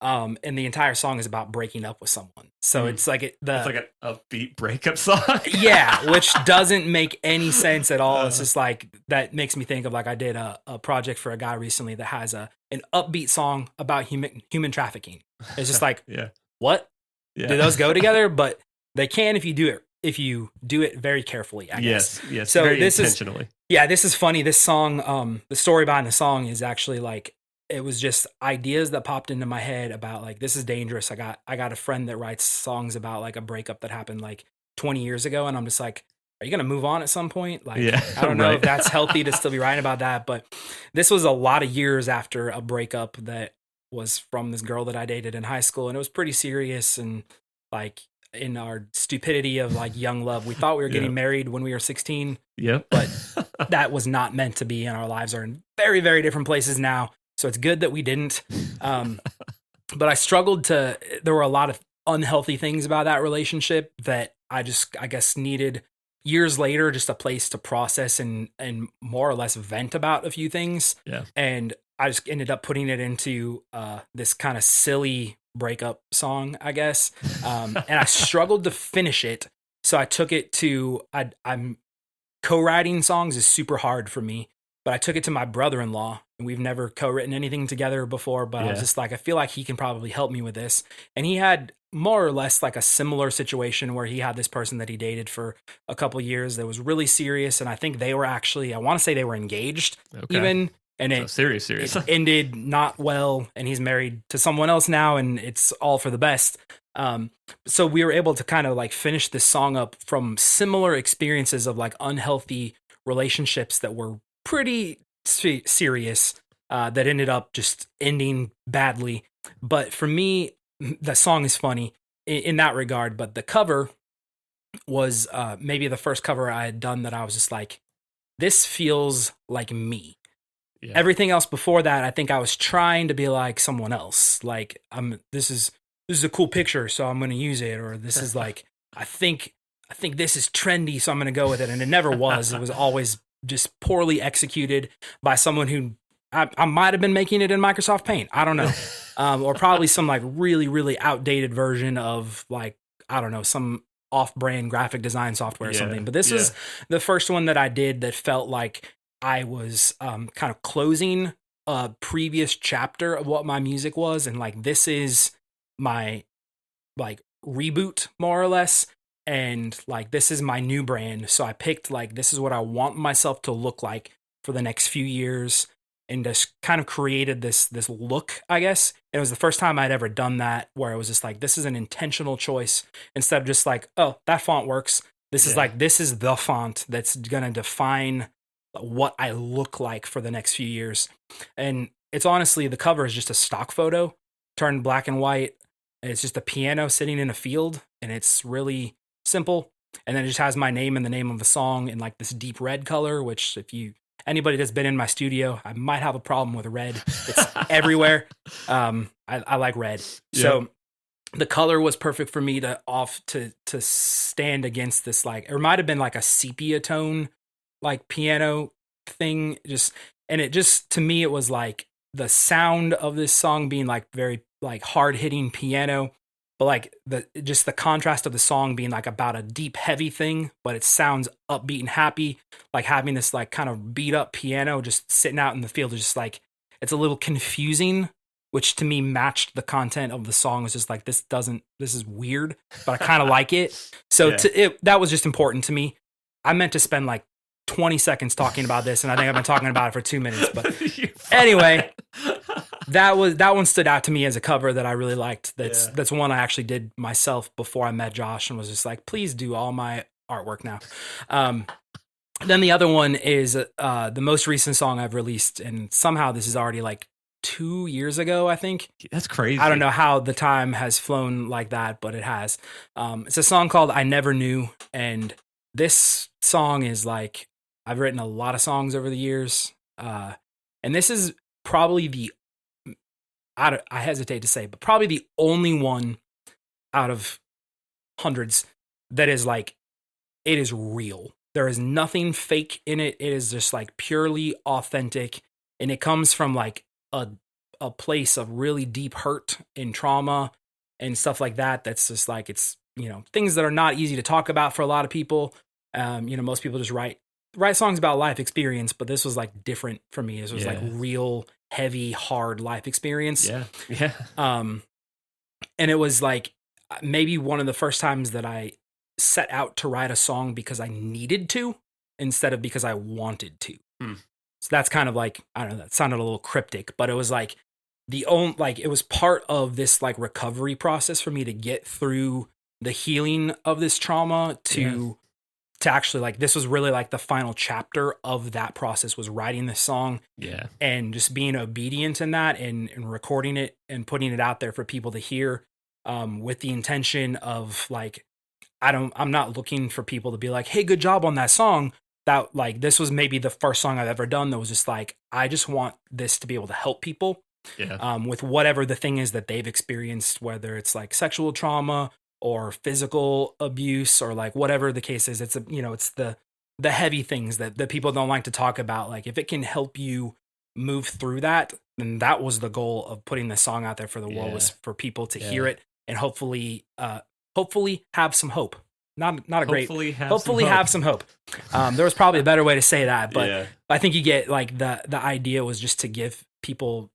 And the entire song is about breaking up with someone. So it's like it's like an upbeat breakup song. Yeah, which doesn't make any sense at all. It's just like, that makes me think of, like, I did a project for a guy recently that has an upbeat song about human trafficking. It's just like, what? Do those go together? But they can if you do it very carefully, I guess. Yes. So very this intentionally. this is funny. This song, the story behind the song is actually like, it was just ideas that popped into my head about, like, this is dangerous. I got a friend that writes songs about, like, a breakup that happened like 20 years ago, and I'm just like, are you gonna move on at some point? Like, I don't know if that's healthy to still be writing about that, but this was a lot of years after a breakup that was from this girl that I dated in high school, and it was pretty serious. And, like, in our stupidity of, like, young love, we thought we were getting married when we were 16. But that was not meant to be, and our lives are in very, very different places now. So it's good that we didn't. But I struggled there were a lot of unhealthy things about that relationship that I guess needed, years later, just a place to process and more or less vent about a few things. And I just ended up putting it into this kind of silly breakup song, I guess. And I struggled to finish it. So I took it to, I'm co-writing songs is super hard for me. But I took it to my brother-in-law, and we've never co-written anything together before, but I was just like, I feel like he can probably help me with this. And he had more or less like a similar situation where he had this person that he dated for a couple of years that was really serious. And I think they were actually, I want to say they were engaged even. And it serious. It ended not well, and he's married to someone else now, and it's all for the best. So we were able to kind of like finish this song up from similar experiences of like unhealthy relationships that were pretty serious, that ended up just ending badly. But for me, the song is funny in that regard, but the cover was maybe the first cover I had done that I was just like, this feels like me. Everything else before that, I think I was trying to be like someone else. Like, this is a cool picture, so I'm going to use it. Or this is like, I think this is trendy, so I'm going to go with it. And it never was. It was always just poorly executed by someone who I might have been making it in Microsoft Paint. I don't know. Or probably some like really, really outdated version of like, I don't know, some off-brand graphic design software or something. But this is the first one that I did that felt like I was kind of closing a previous chapter of what my music was. And like, this is my like reboot, more or less. And like, this is my new brand. So I picked like, this is what I want myself to look like for the next few years, and just kind of created this look, I guess. It was the first time I'd ever done that, where it was just like, this is an intentional choice instead of just like, oh, that font works. This is like, this is the font that's going to define what I look like for the next few years. And it's honestly, the cover is just a stock photo turned black and white. And it's just a piano sitting in a field, and it's really simple. And then it just has my name and the name of the song in like this deep red color, which anybody that's been in my studio, I might have a problem with red. It's everywhere. I like red. So the color was perfect for me to stand against this, like, it might have been like a sepia tone, like piano thing. And it just, to me, it was like the sound of this song being like very like hard hitting piano, but like the contrast of the song being like about a deep, heavy thing, but it sounds upbeat and happy, like having this like kind of beat up piano just sitting out in the field is just like, it's a little confusing, which to me matched the content of the song. It was just like, this is weird, but I kind of like it. So that was just important to me. I meant to spend like 20 seconds talking about this, and I think I've been talking about it for 2 minutes, but anyway, that one stood out to me as a cover that I really liked. That's one I actually did myself before I met Josh, and was just like, please do all my artwork now. Then the other one is the most recent song I've released, and somehow this is already like 2 years ago, I think. That's crazy. I don't know how the time has flown like that, but it has. It's a song called I Never Knew, and this song is like, I've written a lot of songs over the years, and this is probably I hesitate to say, but probably the only one out of hundreds that is like, it is real. There is nothing fake in it. It is just like purely authentic, and it comes from like a a place of really deep hurt and trauma and stuff like that. That's just like, it's, you know, things that are not easy to talk about for a lot of people. You know, most people just write songs about life experience, but this was like different for me. This was like real heavy, hard life experience. Yeah. And it was like maybe one of the first times that I set out to write a song because I needed to instead of because I wanted to. So that's kind of like, I don't know, that sounded a little cryptic, but it was like it was part of this like recovery process for me to get through the healing of this trauma to actually, like, this was really like the final chapter of that process, was writing this song and just being obedient in that and recording it and putting it out there for people to hear, with the intention of like, I'm not looking for people to be like, hey, good job on that song. That, like, this was maybe the first song I've ever done that was just like, I just want this to be able to help people with whatever the thing is that they've experienced, whether it's like sexual trauma or physical abuse or like whatever the case is. It's it's the heavy things that people don't like to talk about. Like, if it can help you move through that, then that was the goal of putting this song out there for the world, was for people to hear it and hopefully have some hope. Not a great, hopefully have some hope. There was probably a better way to say that, but I think you get like the idea was just to give people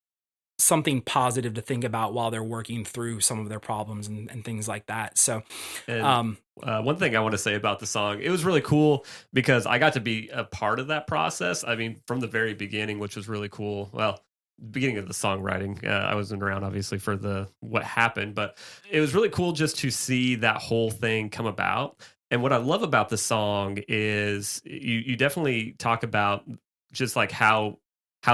something positive to think about while they're working through some of their problems and things like that. So, one thing I want to say about the song, it was really cool because I got to be a part of that process. I mean, from the very beginning, which was really cool. Well, beginning of the songwriting, I wasn't around obviously for what happened, but it was really cool just to see that whole thing come about. And what I love about the song is you definitely talk about just like how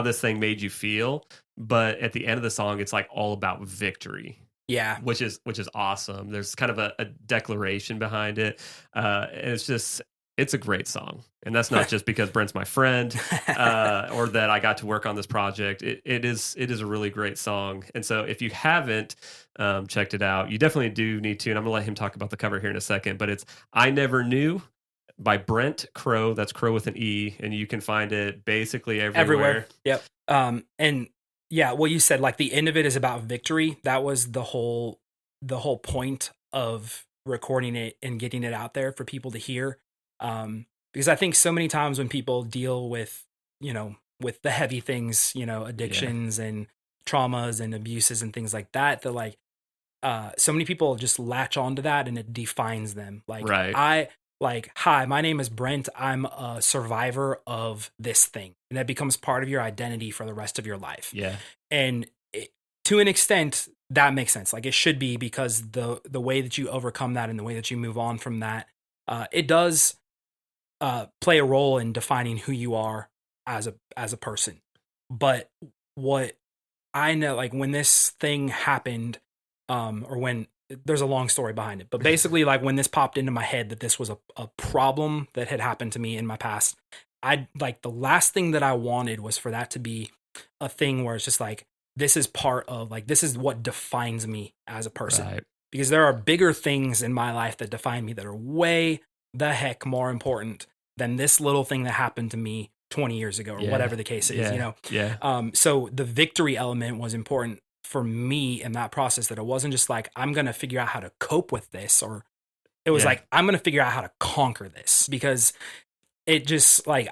this thing made you feel, but at the end of the song, it's like all about victory. Yeah, which is awesome. There's kind of a declaration behind it, and it's a great song. And that's not just because Brent's my friend or that I got to work on this project. It is a really great song. And so if you haven't checked it out, you definitely do need to. And I'm gonna let him talk about the cover here in a second. But it's "I Never Knew" by Brent Crowe. That's Crowe with an E, and you can find it basically everywhere. Yep. And yeah, what you said, like the end of it is about victory. That was the whole point of recording it and getting it out there for people to hear. Because I think so many times when people deal with the heavy things, addictions and traumas and abuses and things like that, that like, so many people just latch onto that and it defines them. Like, hi, my name is Brent. I'm a survivor of this thing. And that becomes part of your identity for the rest of your life. Yeah. And to an extent, that makes sense. Like, it should be, because the way that you overcome that and the way that you move on from that, it does play a role in defining who you are as a person. But what I know, like, when this thing happened, or when, there's a long story behind it, but basically, like, when this popped into my head that this was a problem that had happened to me in my past, the last thing that I wanted was for that to be a thing where it's just like, this is part of, like, this is what defines me as a person. Right. Because there are bigger things in my life that define me that are way the heck more important than this little thing that happened to me 20 years ago or whatever the case is, So the victory element was important for me in that process, that it wasn't just like, I'm going to figure out how to cope with this, or it was like, I'm going to figure out how to conquer this, because it just, like,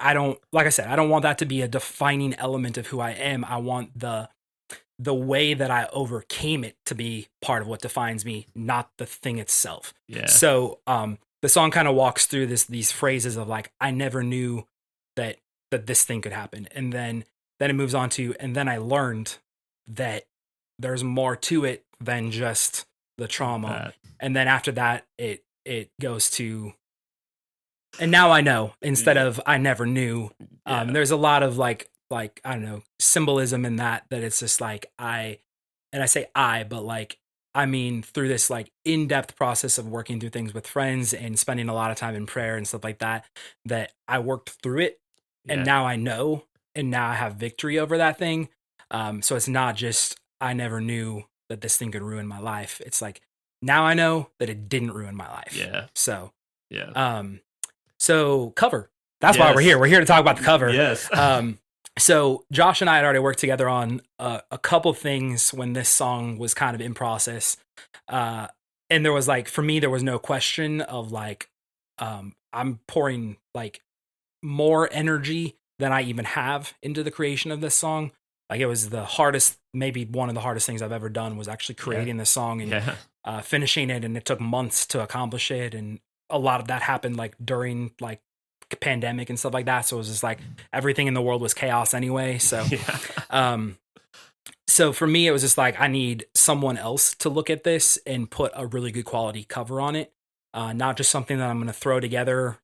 like I said, I don't want that to be a defining element of who I am. I want the way that I overcame it to be part of what defines me, not the thing itself. Yeah. So, the song kind of walks through these phrases of like, I never knew that this thing could happen. And then it moves on to, and then I learned that there's more to it than just the trauma. And then after that, it goes to, and now I know, instead of I never knew. There's a lot of like, I don't know, symbolism in that it's just like, and I say but like, I mean, through this like in-depth process of working through things with friends and spending a lot of time in prayer and stuff like that I worked through it, and now I know, and now I have victory over that thing. So it's not just, I never knew that this thing could ruin my life. It's like, now I know that it didn't ruin my life. Yeah. So, so cover. That's why we're here. We're here to talk about the cover. Yes. So Josh and I had already worked together on a couple things when this song was kind of in process. And there was like, for me, there was no question of like, I'm pouring like more energy than I even have into the creation of this song. Like it was the hardest, maybe one of the hardest things I've ever done was actually creating this song and finishing it. And it took months to accomplish it. And a lot of that happened like during like pandemic and stuff like that. So it was just like everything in the world was chaos anyway. So, so for me, it was just like, I need someone else to look at this and put a really good quality cover on it. Not just something that I'm going to throw together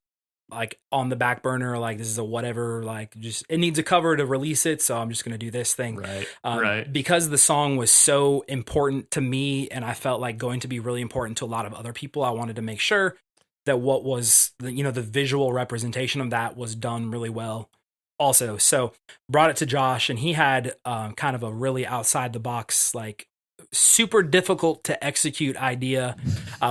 like on the back burner, like this is a whatever, like just it needs a cover to release it. So I'm just going to do this thing. Right. Because the song was so important to me and I felt like going to be really important to a lot of other people. I wanted to make sure that what was the, you know, the visual representation of that was done really well also. So brought it to Josh and he had kind of a really outside the box, like super difficult to execute idea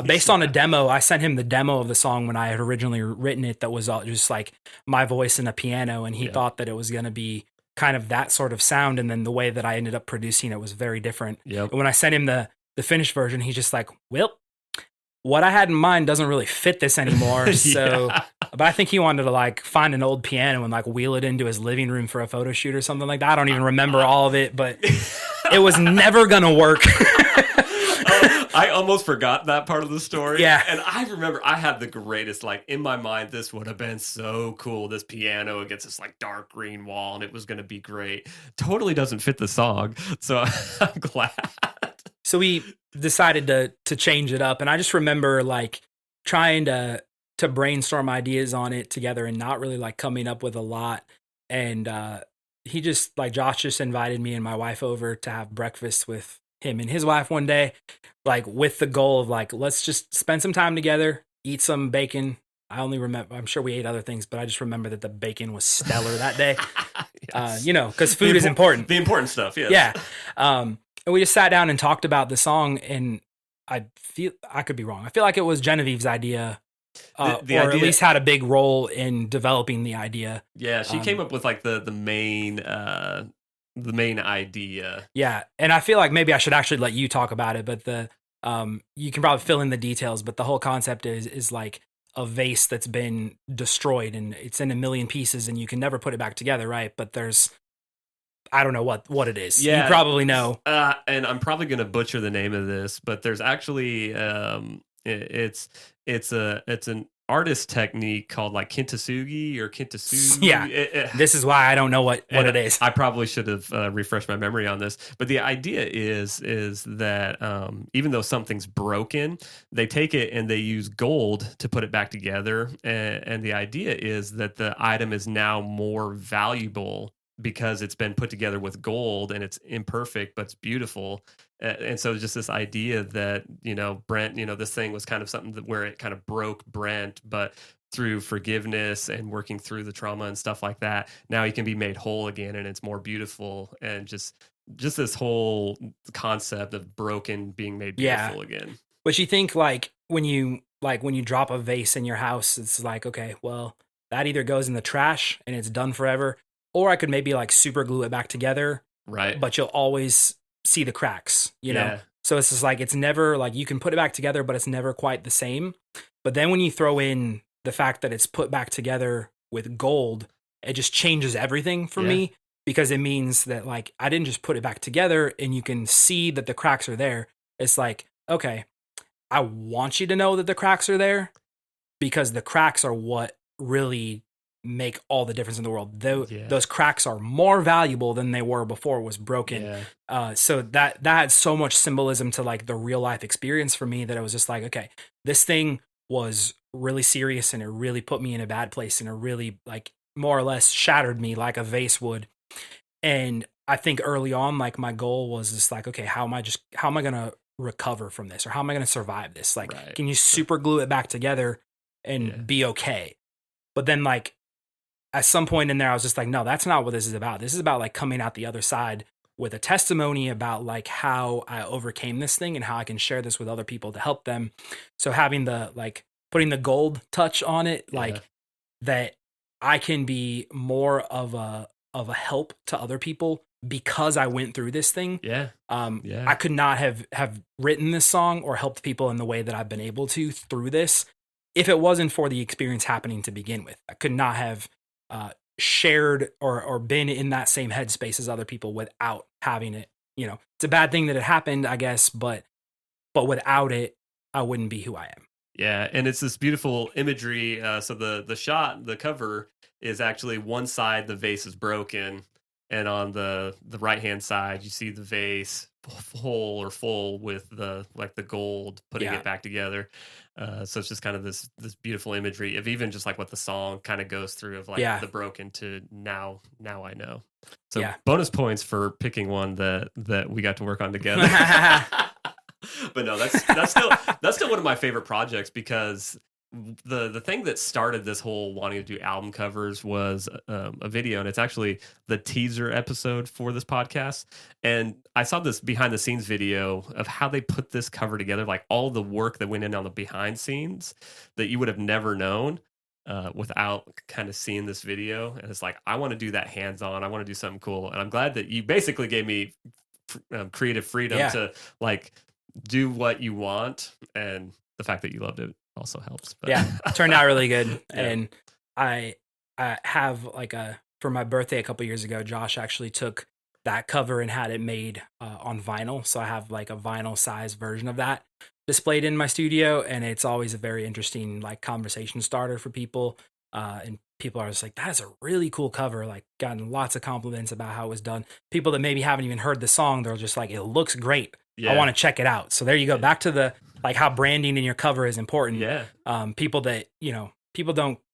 based on a demo. I sent him the demo of the song when I had originally written it. That was all just like my voice and a piano. And he thought that it was going to be kind of that sort of sound. And then the way that I ended up producing it was very different. And when I sent him the finished version, he's just like, well, what I had in mind doesn't really fit this anymore. So, but I think he wanted to like find an old piano and like wheel it into his living room for a photo shoot or something like that. I don't even remember all of it, but it was never going to work. I almost forgot that part of the story. Yeah. And I remember I had the greatest, like in my mind, this would have been so cool. This piano against this like dark green wall and it was going to be great. Totally doesn't fit the song. So I'm glad. So we decided to change it up. And I just remember like trying to brainstorm ideas on it together and not really like coming up with a lot. And he just like Josh just invited me and my wife over to have breakfast with him and his wife one day, like with the goal of like, let's just spend some time together, eat some bacon. I only remember, I'm sure we ate other things, but I just remember that the bacon was stellar that day. You know, because food is important. The important stuff, yes. Yeah. And we just sat down and talked about the song, and I feel I could be wrong. I feel like it was Genevieve's idea, or idea, at least had a big role in developing the idea. Yeah, she came up with like the main idea. Yeah, and I feel like maybe I should actually let you talk about it, but the you can probably fill in the details. But the whole concept is like a vase that's been destroyed and it's in a million pieces, and you can never put it back together, right? But there's I don't know what it is. Yeah, you probably know. And I'm probably going to butcher the name of this, but there's actually it's an artist technique called like kintasugi or kintasugi. Yeah, this is why I don't know what it is. I probably should have refreshed my memory on this, but the idea is that even though something's broken, they take it and they use gold to put it back together, and the idea is that the item is now more valuable because it's been put together with gold and it's imperfect, but it's beautiful. And so just this idea that, you know, Brent, you know, this thing was kind of something where it kind of broke Brent, but through forgiveness and working through the trauma and stuff like that, now he can be made whole again and it's more beautiful. And just this whole concept of broken being made beautiful again. But you think like when you drop a vase in your house, it's like, okay, well, that either goes in the trash and it's done forever, or I could maybe like super glue it back together. Right. But you'll always see the cracks, you know? So it's just like, it's never like you can put it back together, but it's never quite the same. But then when you throw in the fact that it's put back together with gold, it just changes everything for me, because it means that like, I didn't just put it back together and you can see that the cracks are there. It's like, okay, I want you to know that the cracks are there because the cracks are what really make all the difference in the world. Those cracks are more valuable than they were before it was broken. So that had so much symbolism to like the real life experience for me that it was just like, okay, this thing was really serious and it really put me in a bad place and it really like more or less shattered me like a vase would. And I think early on, like my goal was just like, okay, how am I going to recover from this, or how am I going to survive this? Like, can you super glue it back together and be okay? But then like, at some point in there, I was just like, no, that's not what this is about. This is about like coming out the other side with a testimony about like how I overcame this thing and how I can share this with other people to help them. So having the like putting the gold touch on it, like that I can be more of a of a help to other people because I went through this thing. Yeah. I could not have written this song or helped people in the way that I've been able to through this if it wasn't for the experience happening to begin with. I could not have shared or been in that same headspace as other people without having it. You know, it's a bad thing that it happened, I guess, but without it, I wouldn't be who I am. Yeah, and it's this beautiful imagery. So the cover is actually one side the vase is broken, and on the right hand side you see the vase full with the gold putting it back together. So it's just kind of this beautiful imagery of even just like what the song kind of goes through of like the broken to now I know. So bonus points for picking one that we got to work on together. But no, that's still one of my favorite projects, because the thing that started this whole wanting to do album covers was a video, and it's actually the teaser episode for this podcast. And I saw this behind the scenes video of how they put this cover together, like all the work that went in on the behind scenes that you would have never known without kind of seeing this video. And it's like, I want to do that hands on. I want to do something cool. And I'm glad that you basically gave me creative freedom to like do what you want, and the fact that you loved it also helps. But. Yeah, it turned out really good. And I have like for my birthday a couple years ago, Josh actually took that cover and had it made on vinyl. So I have like a vinyl size version of that displayed in my studio, and it's always a very interesting like conversation starter for people. And people are just like, that's a really cool cover. Like, gotten lots of compliments about how it was done. People that maybe haven't even heard the song, they're just like, it looks great. I want to check it out. So there you go. Back to the like how branding in your cover is important. Yeah. People that,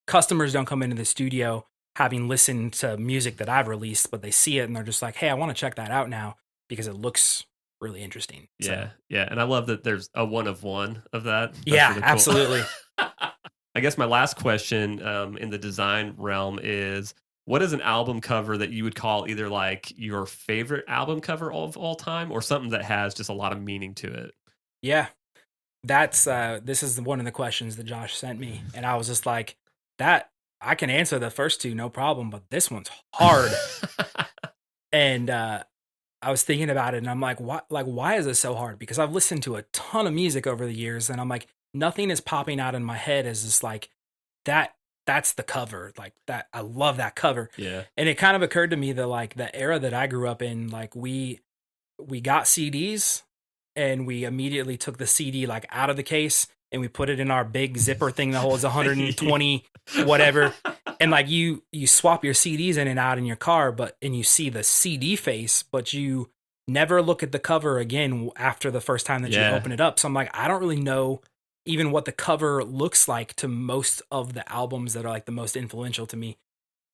customers don't come into the studio having listened to music that I've released, but they see it and they're just like, hey, I want to check that out now because it looks really interesting. Yeah. Yeah. And I love that there's a one of one of that. That's really cool. Absolutely. I guess my last question in the design realm is, what is an album cover that you would call either like your favorite album cover of all time, or something that has just a lot of meaning to it? Yeah, that's this is one of the questions that Josh sent me, and I was just like, that I can answer the first two, no problem, but this one's hard. And I was thinking about it, and I'm like, why is it so hard? Because I've listened to a ton of music over the years, and I'm like, nothing is popping out in my head as just like that's the cover, like that. I love that cover. Yeah. And it kind of occurred to me that like the era that I grew up in, like we got CDs and we immediately took the CD like out of the case and we put it in our big zipper thing that holds 120 whatever. And like you swap your CDs in and out in your car, and you see the CD face, but you never look at the cover again after the first time that you open it up. So I'm like, I don't really know even what the cover looks like to most of the albums that are like the most influential to me.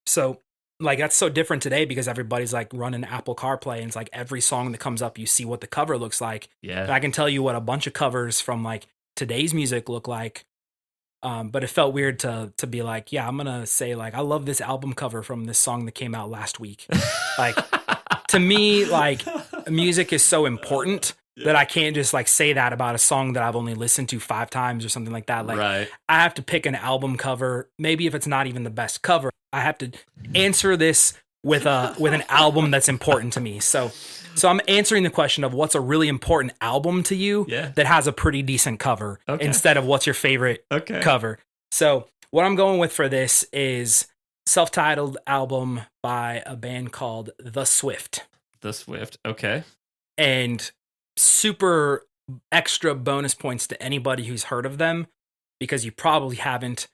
So like that's so different today because everybody's like running Apple CarPlay, and it's like every song that comes up, you see what the cover looks like. Yeah. And I can tell you what a bunch of covers from like today's music look like. But it felt weird to be like, yeah, I'm going to say like, I love this album cover from this song that came out last week. Like to me, like music is so important that I can't just like say that about a song that I've only listened to 5 times or something like that. Like I have to pick an album cover. Maybe if it's not even the best cover, I have to answer this with an album that's important to me. So I'm answering the question of what's a really important album to you that has a pretty decent cover instead of what's your favorite cover. So what I'm going with for this is self-titled album by a band called The Swift. The Swift. Okay. And super extra bonus points to anybody who's heard of them, because you probably haven't.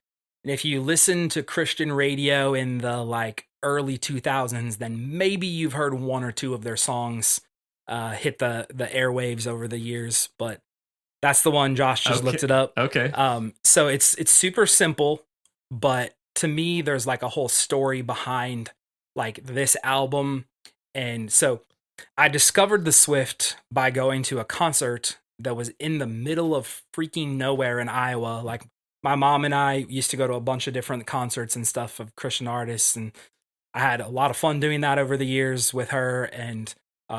And if you listen to Christian radio in the like early 2000s, then maybe you've heard 1 or 2 of their songs hit the airwaves over the years. But that's the one. Josh just looked it up. Okay. So it's super simple, but to me, there's like a whole story behind like this album. And so I discovered The Swift by going to a concert that was in the middle of freaking nowhere in Iowa. Like my mom and I used to go to a bunch of different concerts and stuff of Christian artists, and I had a lot of fun doing that over the years with her, and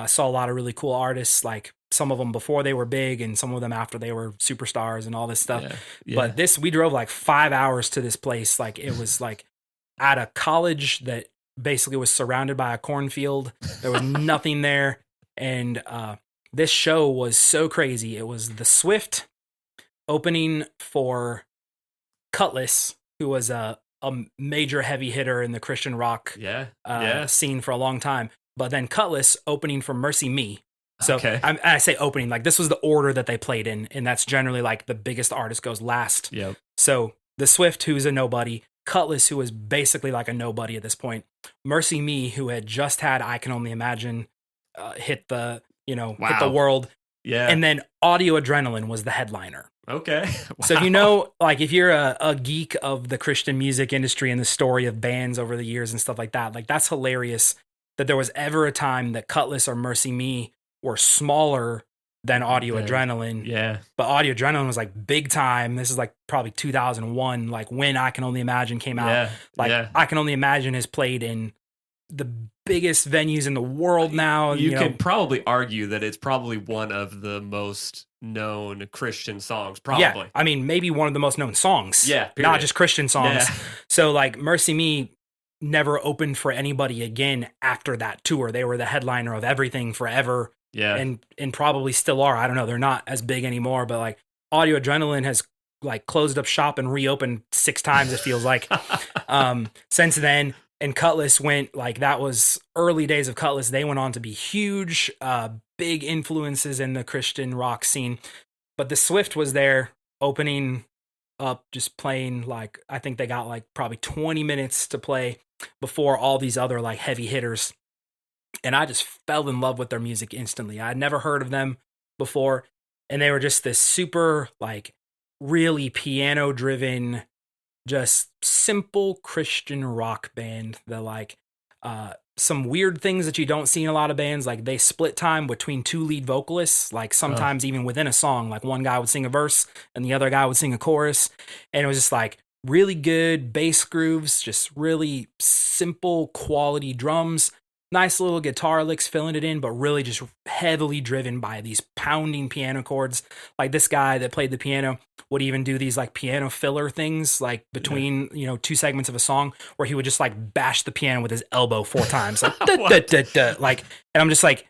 saw a lot of really cool artists, like some of them before they were big and some of them after they were superstars and all this stuff. But we drove like 5 hours to this place. Like it was like at a college that basically was surrounded by a cornfield. There was nothing there. And this show was so crazy. It was the Swift opening for Cutlass, who was a major heavy hitter in the Christian rock scene for a long time. But then Cutlass opening for Mercy Me. So I say opening, like this was the order that they played in, and that's generally like the biggest artist goes last. Yep. So the Swift, who's a nobody, Cutlass, who was basically like a nobody at this point, Mercy Me, who had just had I Can Only Imagine hit the hit the world, and then Audio Adrenaline was the headliner. Okay. Wow. So if you're a geek of the Christian music industry and the story of bands over the years and stuff like that, like that's hilarious that there was ever a time that Cutlass or Mercy Me were smaller than Audio Adrenaline. Yeah. But Audio Adrenaline was like big time. This is like probably 2001, like when I Can Only Imagine came out. I Can Only Imagine has played in the biggest venues in the world now. You could probably argue that it's probably one of the most known Christian songs, probably. Yeah, I mean, maybe one of the most known songs. Yeah, period. Not just Christian songs. Yeah. So like Mercy Me never opened for anybody again after that tour. They were the headliner of everything forever. Yeah. And probably still are. I don't know. They're not as big anymore, but like Audio Adrenaline has like closed up shop and reopened 6 times, it feels like, since then. And Cutlass went, like, that was early days of Cutlass. They went on to be huge, big influences in the Christian rock scene. But the Swift was there opening up, just playing, like, I think they got like probably 20 minutes to play before all these other like heavy hitters. And I just fell in love with their music instantly. I'd never heard of them before. And they were just this super, like, really piano driven, just simple Christian rock band that like some weird things that you don't see in a lot of bands. Like they split time between 2 lead vocalists, like sometimes even within a song, like one guy would sing a verse and the other guy would sing a chorus. And it was just like really good bass grooves, just really simple quality drums, nice little guitar licks filling it in, but really just heavily driven by these pounding piano chords. Like this guy that played the piano would even do these like piano filler things, like between, 2 segments of a song where he would just like bash the piano with his elbow 4 times. Like, like, and I'm just like,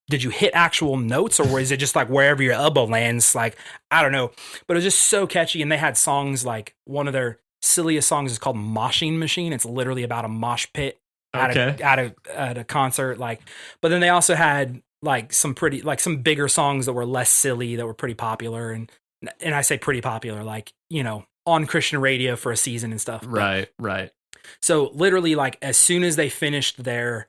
did you hit actual notes or was it just like wherever your elbow lands? Like, I don't know, but it was just so catchy. And they had songs like one of their silliest songs is called Moshing Machine. It's literally about a mosh pit at a concert, like, but then they also had like some bigger songs that were less silly that were pretty popular, and I say pretty popular, like, on Christian radio for a season and stuff. Right. So literally, like, as soon as they finished their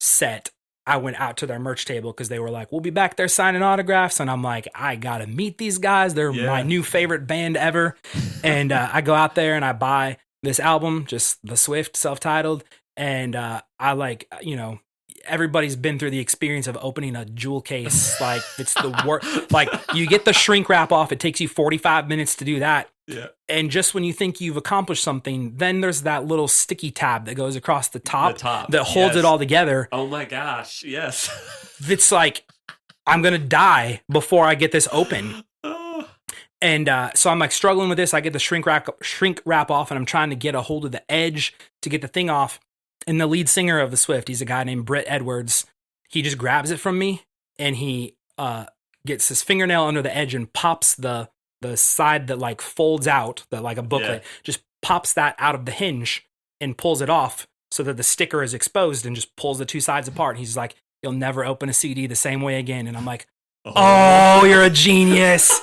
set, I went out to their merch table because they were like, we'll be back there signing autographs, and I'm like, I gotta meet these guys. They're my new favorite band ever. And I go out there and I buy this album, just the Swift, self-titled. And I like, everybody's been through the experience of opening a jewel case. Like it's the worst. Like you get the shrink wrap off. It takes you 45 minutes to do that. Yeah. And just when you think you've accomplished something, then there's that little sticky tab that goes across the top that holds it all together. Oh my gosh. Yes. It's like, I'm going to die before I get this open. And so I'm like struggling with this. I get the shrink wrap off and I'm trying to get a hold of the edge to get the thing off. And the lead singer of the Swift, he's a guy named Brent Edwards. He just grabs it from me and he gets his fingernail under the edge and pops the side that like folds out, that like a booklet, just pops that out of the hinge and pulls it off so that the sticker is exposed and just pulls the 2 sides apart. And he's like, you'll never open a CD the same way again. And I'm like, oh, you're a genius.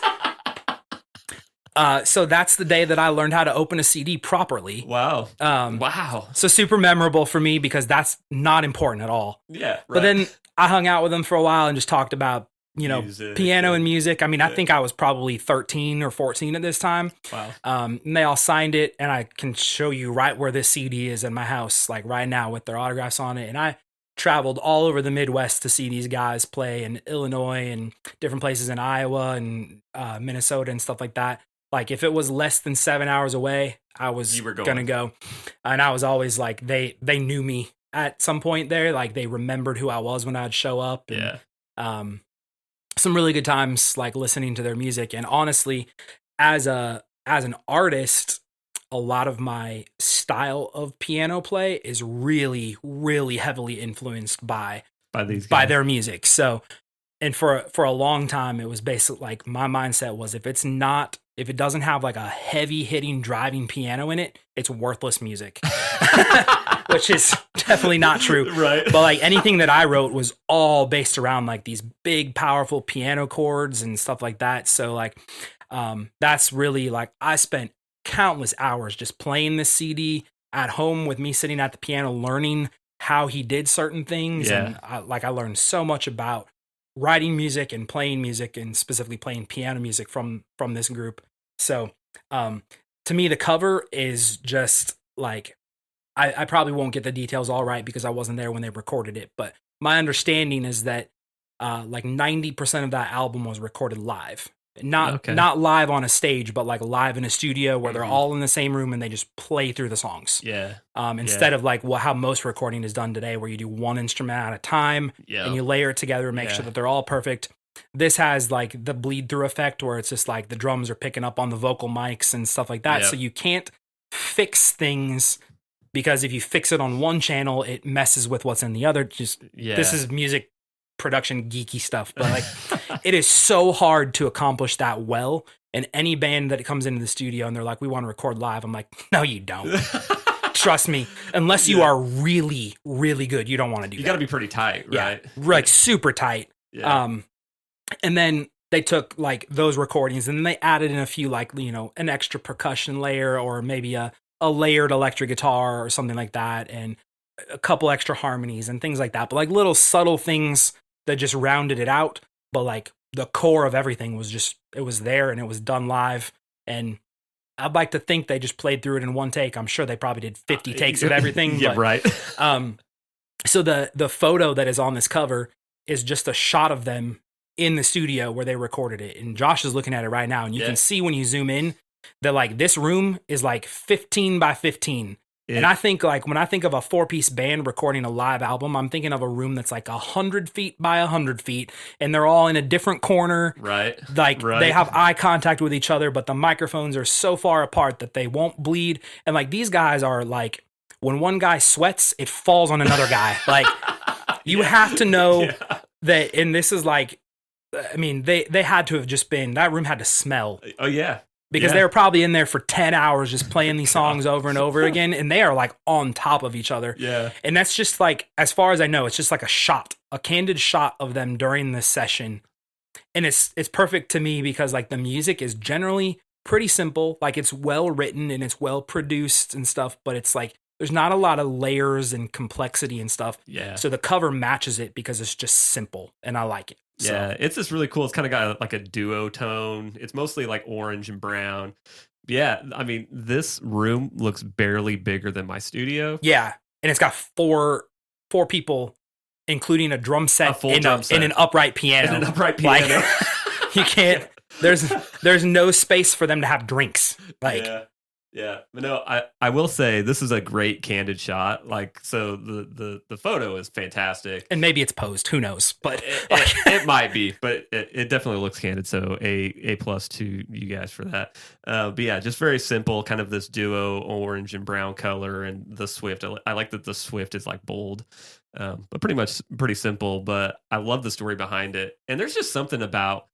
So that's the day that I learned how to open a CD properly. Wow. Wow. So super memorable for me because that's not important at all. Yeah. Right. But then I hung out with them for a while and just talked about, music, piano and music. I mean, I think I was probably 13 or 14 at this time. Wow. And they all signed it, and I can show you right where this CD is in my house, like right now with their autographs on it. And I traveled all over the Midwest to see these guys play in Illinois and different places in Iowa and Minnesota and stuff like that. Like if it was less than 7 hours away, I was going to go. And I was always like, they knew me at some point there. Like they remembered who I was when I'd show up. And, some really good times like listening to their music. And honestly, as an artist, a lot of my style of piano play is really, really heavily influenced by these guys. by their music. So, and for a long time, it was basically like my mindset was if it doesn't have like a heavy hitting driving piano in it, it's worthless music. Which is definitely not true. Right. But like anything that I wrote was all based around like these big, powerful piano chords and stuff like that. So like, that's really like, I spent countless hours just playing this CD at home with me sitting at the piano, learning how he did certain things. Yeah. And I learned so much about writing music and playing music, and specifically playing piano music from this group. So, to me, the cover is just like, I probably won't get the details all right because I wasn't there when they recorded it, but my understanding is that like 90% of that album was recorded live. Not live on a stage, but like live in a studio where they're all in the same room and they just play through the songs. Yeah. Instead of like how most recording is done today, where you do one instrument at a time and you layer it together and make sure that they're all perfect. This has like the bleed through effect where it's just like the drums are picking up on the vocal mics and stuff like that. So you can't fix things, because if you fix it on one channel, it messes with what's in the other. This is music production geeky stuff, but like it is so hard to accomplish that well. And any band that comes into the studio and they're like, we want to record live, I'm like, no, you don't. Trust me, unless you are really, really good, you don't want to do that. You got to be pretty tight, right? Yeah, like super tight. Yeah. And then they took like those recordings and then they added in a few, like, you know, an extra percussion layer or maybe a layered electric guitar or something like that, and a couple extra harmonies and things like that. But like little subtle things that just rounded it out. But like the core of everything was just, it was there and it was done live. And I'd like to think they just played through it in one take. I'm sure they probably did 50 takes of everything. Yeah, but, right. So the photo that is on this cover is just a shot of them in the studio where they recorded it. And Josh is looking at it right now, and you can see when you zoom in that like this room is like 15 by 15. And I think like when I think of a 4-piece band recording a live album, I'm thinking of a room that's like 100 feet by 100 feet, and they're all in a different corner. Right. Like they have eye contact with each other, but the microphones are so far apart that they won't bleed. And like these guys are like, when one guy sweats, it falls on another guy. Like you have to know that, and this is like, I mean, they had to have just been, that room had to smell. Oh yeah. Because they were probably in there for 10 hours just playing these songs over and over again, and they are like on top of each other. Yeah. And that's just like, as far as I know, it's just like a candid shot of them during this session. And it's perfect to me because like the music is generally pretty simple. Like it's well written and it's well produced and stuff, but it's like there's not a lot of layers and complexity and stuff. Yeah. So the cover matches it because it's just simple, and I like it. Yeah, it's just really cool. It's kind of got like a duo tone. It's mostly like orange and brown. Yeah, I mean, this room looks barely bigger than my studio. Yeah, and it's got four people, including a drum set, and an upright piano. And an upright piano. Like, you can't. There's no space for them to have drinks. Like. Yeah, but no, I will say this is a great candid shot. Like, so the photo is fantastic, and maybe it's posed. Who knows? But it might be, but it definitely looks candid. So A+ to you guys for that. But yeah, just very simple, kind of this duo orange and brown color, and the Swift. I like that the Swift is like bold, but pretty simple. But I love the story behind it, and there's just something about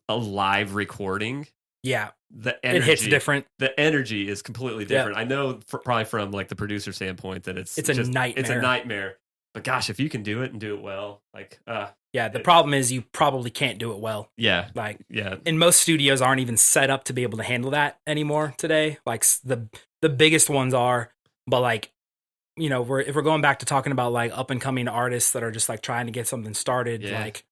a live recording. Yeah. The energy, it hits different. The energy is completely different. I know probably from like the producer standpoint that it's a nightmare. It's a nightmare. But gosh, if you can do it and do it well, like the problem is you probably can't do it well. Yeah. Like and most studios aren't even set up to be able to handle that anymore today. Like the biggest ones are, but like, you know, if we're going back to talking about like up and coming artists that are just like trying to get something started, like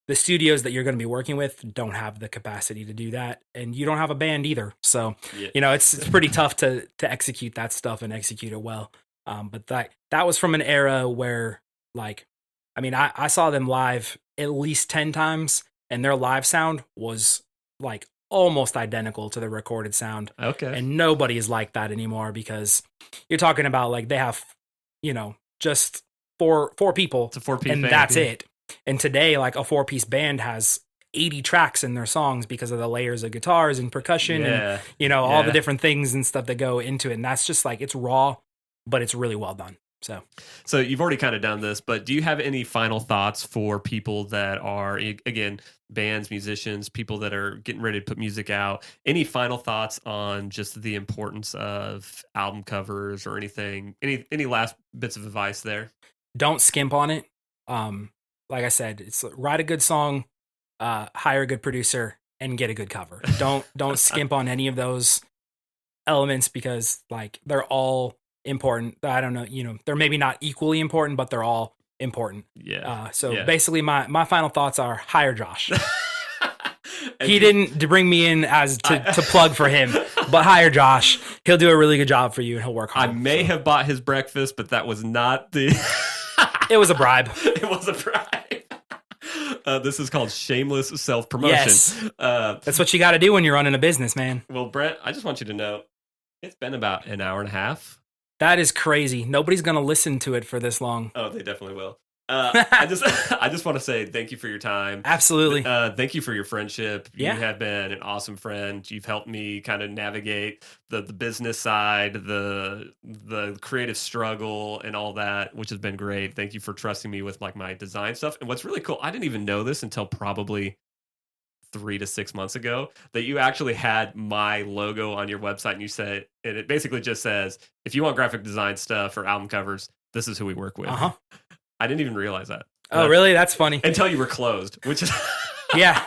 the studios that you're going to be working with don't have the capacity to do that, and you don't have a band either. So, you know, it's pretty tough to execute that stuff and execute it well. But that was from an era where, like, I mean, I saw them live at least 10 times, and their live sound was like almost identical to the recorded sound. Okay. And nobody is like that anymore, because you're talking about like they have, you know, just four people. It's a 4-piece and band, that's it. And today, like a 4-piece band has 80 tracks in their songs because of the layers of guitars and percussion and, all the different things and stuff that go into it. And that's just like, it's raw, but it's really well done. So you've already kind of done this, but do you have any final thoughts for people that are, again, bands, musicians, people that are getting ready to put music out? Any final thoughts on just the importance of album covers or anything? Any last bits of advice there? Don't skimp on it. Like I said, it's write a good song, hire a good producer, and get a good cover. Don't skimp on any of those elements because like they're all important. I don't know, they're maybe not equally important, but they're all important. Basically my final thoughts are hire Josh. He didn't bring me in as to plug for him, but hire Josh. He'll do a really good job for you and he'll work hard. I may have bought his breakfast, but that was not the... It was a bribe. It was a bribe. This is called shameless self-promotion. Yes. That's what you got to do when you're running a business, man. Well, Brent, I just want you to know, it's been about an hour and a half. That is crazy. Nobody's going to listen to it for this long. Oh, they definitely will. I just want to say thank you for your time. Absolutely. Thank you for your friendship. Yeah. You have been an awesome friend. You've helped me kind of navigate the business side, the creative struggle and all that, which has been great. Thank you for trusting me with like my design stuff. And what's really cool, I didn't even know this until probably 3 to 6 months ago, that you actually had my logo on your website, and you said, and it basically just says, if you want graphic design stuff or album covers, this is who we work with. I didn't even realize that. Oh, really? That's funny. Until you were closed, which is yeah.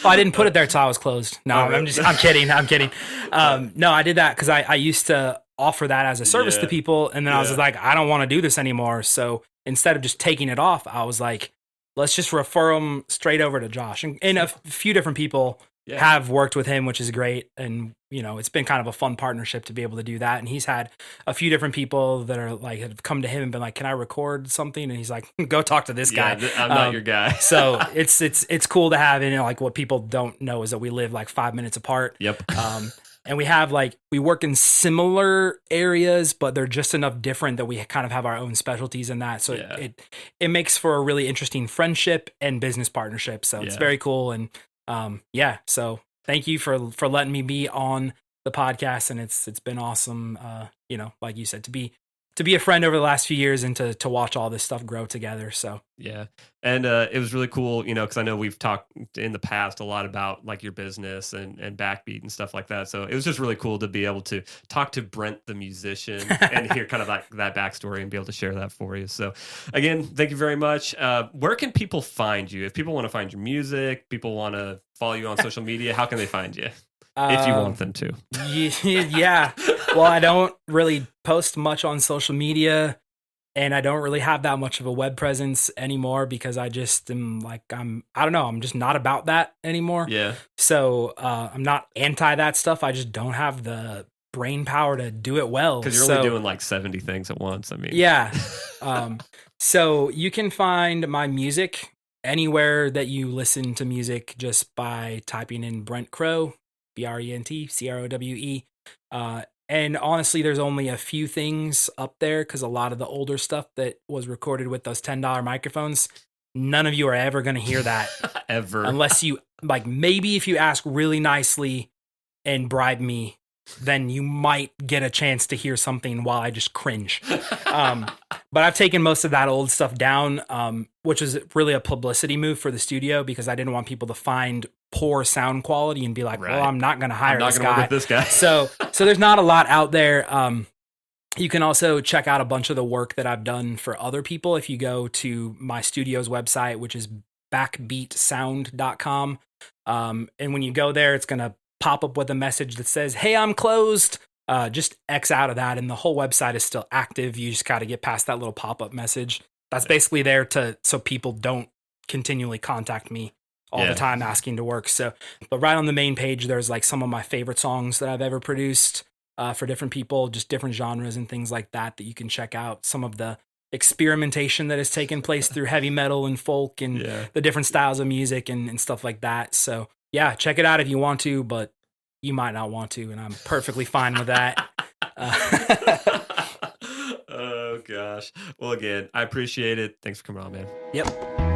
Well, I didn't put it there till I was closed. No, I'm kidding. No, I did that because I used to offer that as a service to people, and then I was like, I don't want to do this anymore. So instead of just taking it off, I was like, let's just refer them straight over to Josh. And a few different people have worked with him, which is great. And, it's been kind of a fun partnership to be able to do that. And he's had a few different people that are like, have come to him and been like, can I record something? And he's like, go talk to this guy. I'm not your guy. So it's cool to have. And like what people don't know is that we live like 5 minutes apart. Yep. And we have we work in similar areas, but they're just enough different that we kind of have our own specialties in that. So it makes for a really interesting friendship and business partnership. So it's very cool. And so thank you for letting me be on the podcast. And it's been awesome. Like you said, to be a friend over the last few years and to watch all this stuff grow together. So yeah. And it was really cool, because I know we've talked in the past a lot about like your business and Backbeat and stuff like that. So it was just really cool to be able to talk to Brent, the musician, and hear kind of like that backstory and be able to share that for you. So again, thank you very much. Where can people find you? If people want to find your music, people want to follow you on social media, how can they find you? If you want them to. Yeah. Well, I don't really post much on social media, and I don't really have that much of a web presence anymore because I just am like, I'm just not about that anymore. Yeah. So I'm not anti that stuff. I just don't have the brain power to do it well. Because you're only doing like 70 things at once. I mean. Yeah. So you can find my music anywhere that you listen to music just by typing in Brent Crowe. BrentCrowe. And honestly, there's only a few things up there because a lot of the older stuff that was recorded with those $10 microphones, none of you are ever going to hear that. Ever. Unless you, maybe if you ask really nicely and bribe me, then you might get a chance to hear something while I just cringe. But I've taken most of that old stuff down, which was really a publicity move for the studio because I didn't want people to find poor sound quality and be like, well, I'm not going to hire this guy. Work with this guy. So there's not a lot out there. You can also check out a bunch of the work that I've done for other people if you go to my studio's website, which is backbeatsound.com. And when you go there, it's going to pop up with a message that says, hey, I'm closed. Just X out of that. And the whole website is still active. You just got to get past that little pop-up message. That's basically there so people don't continually contact me all the time asking to work. So, but right on the main page, there's like some of my favorite songs that I've ever produced for different people, just different genres and things like that you can check out. Some of the experimentation that has taken place through heavy metal and folk and the different styles of music and stuff like that. So yeah, check it out if you want to, but you might not want to, and I'm perfectly fine with that. Oh gosh. Well, again, I appreciate it. Thanks for coming on, man. Yep.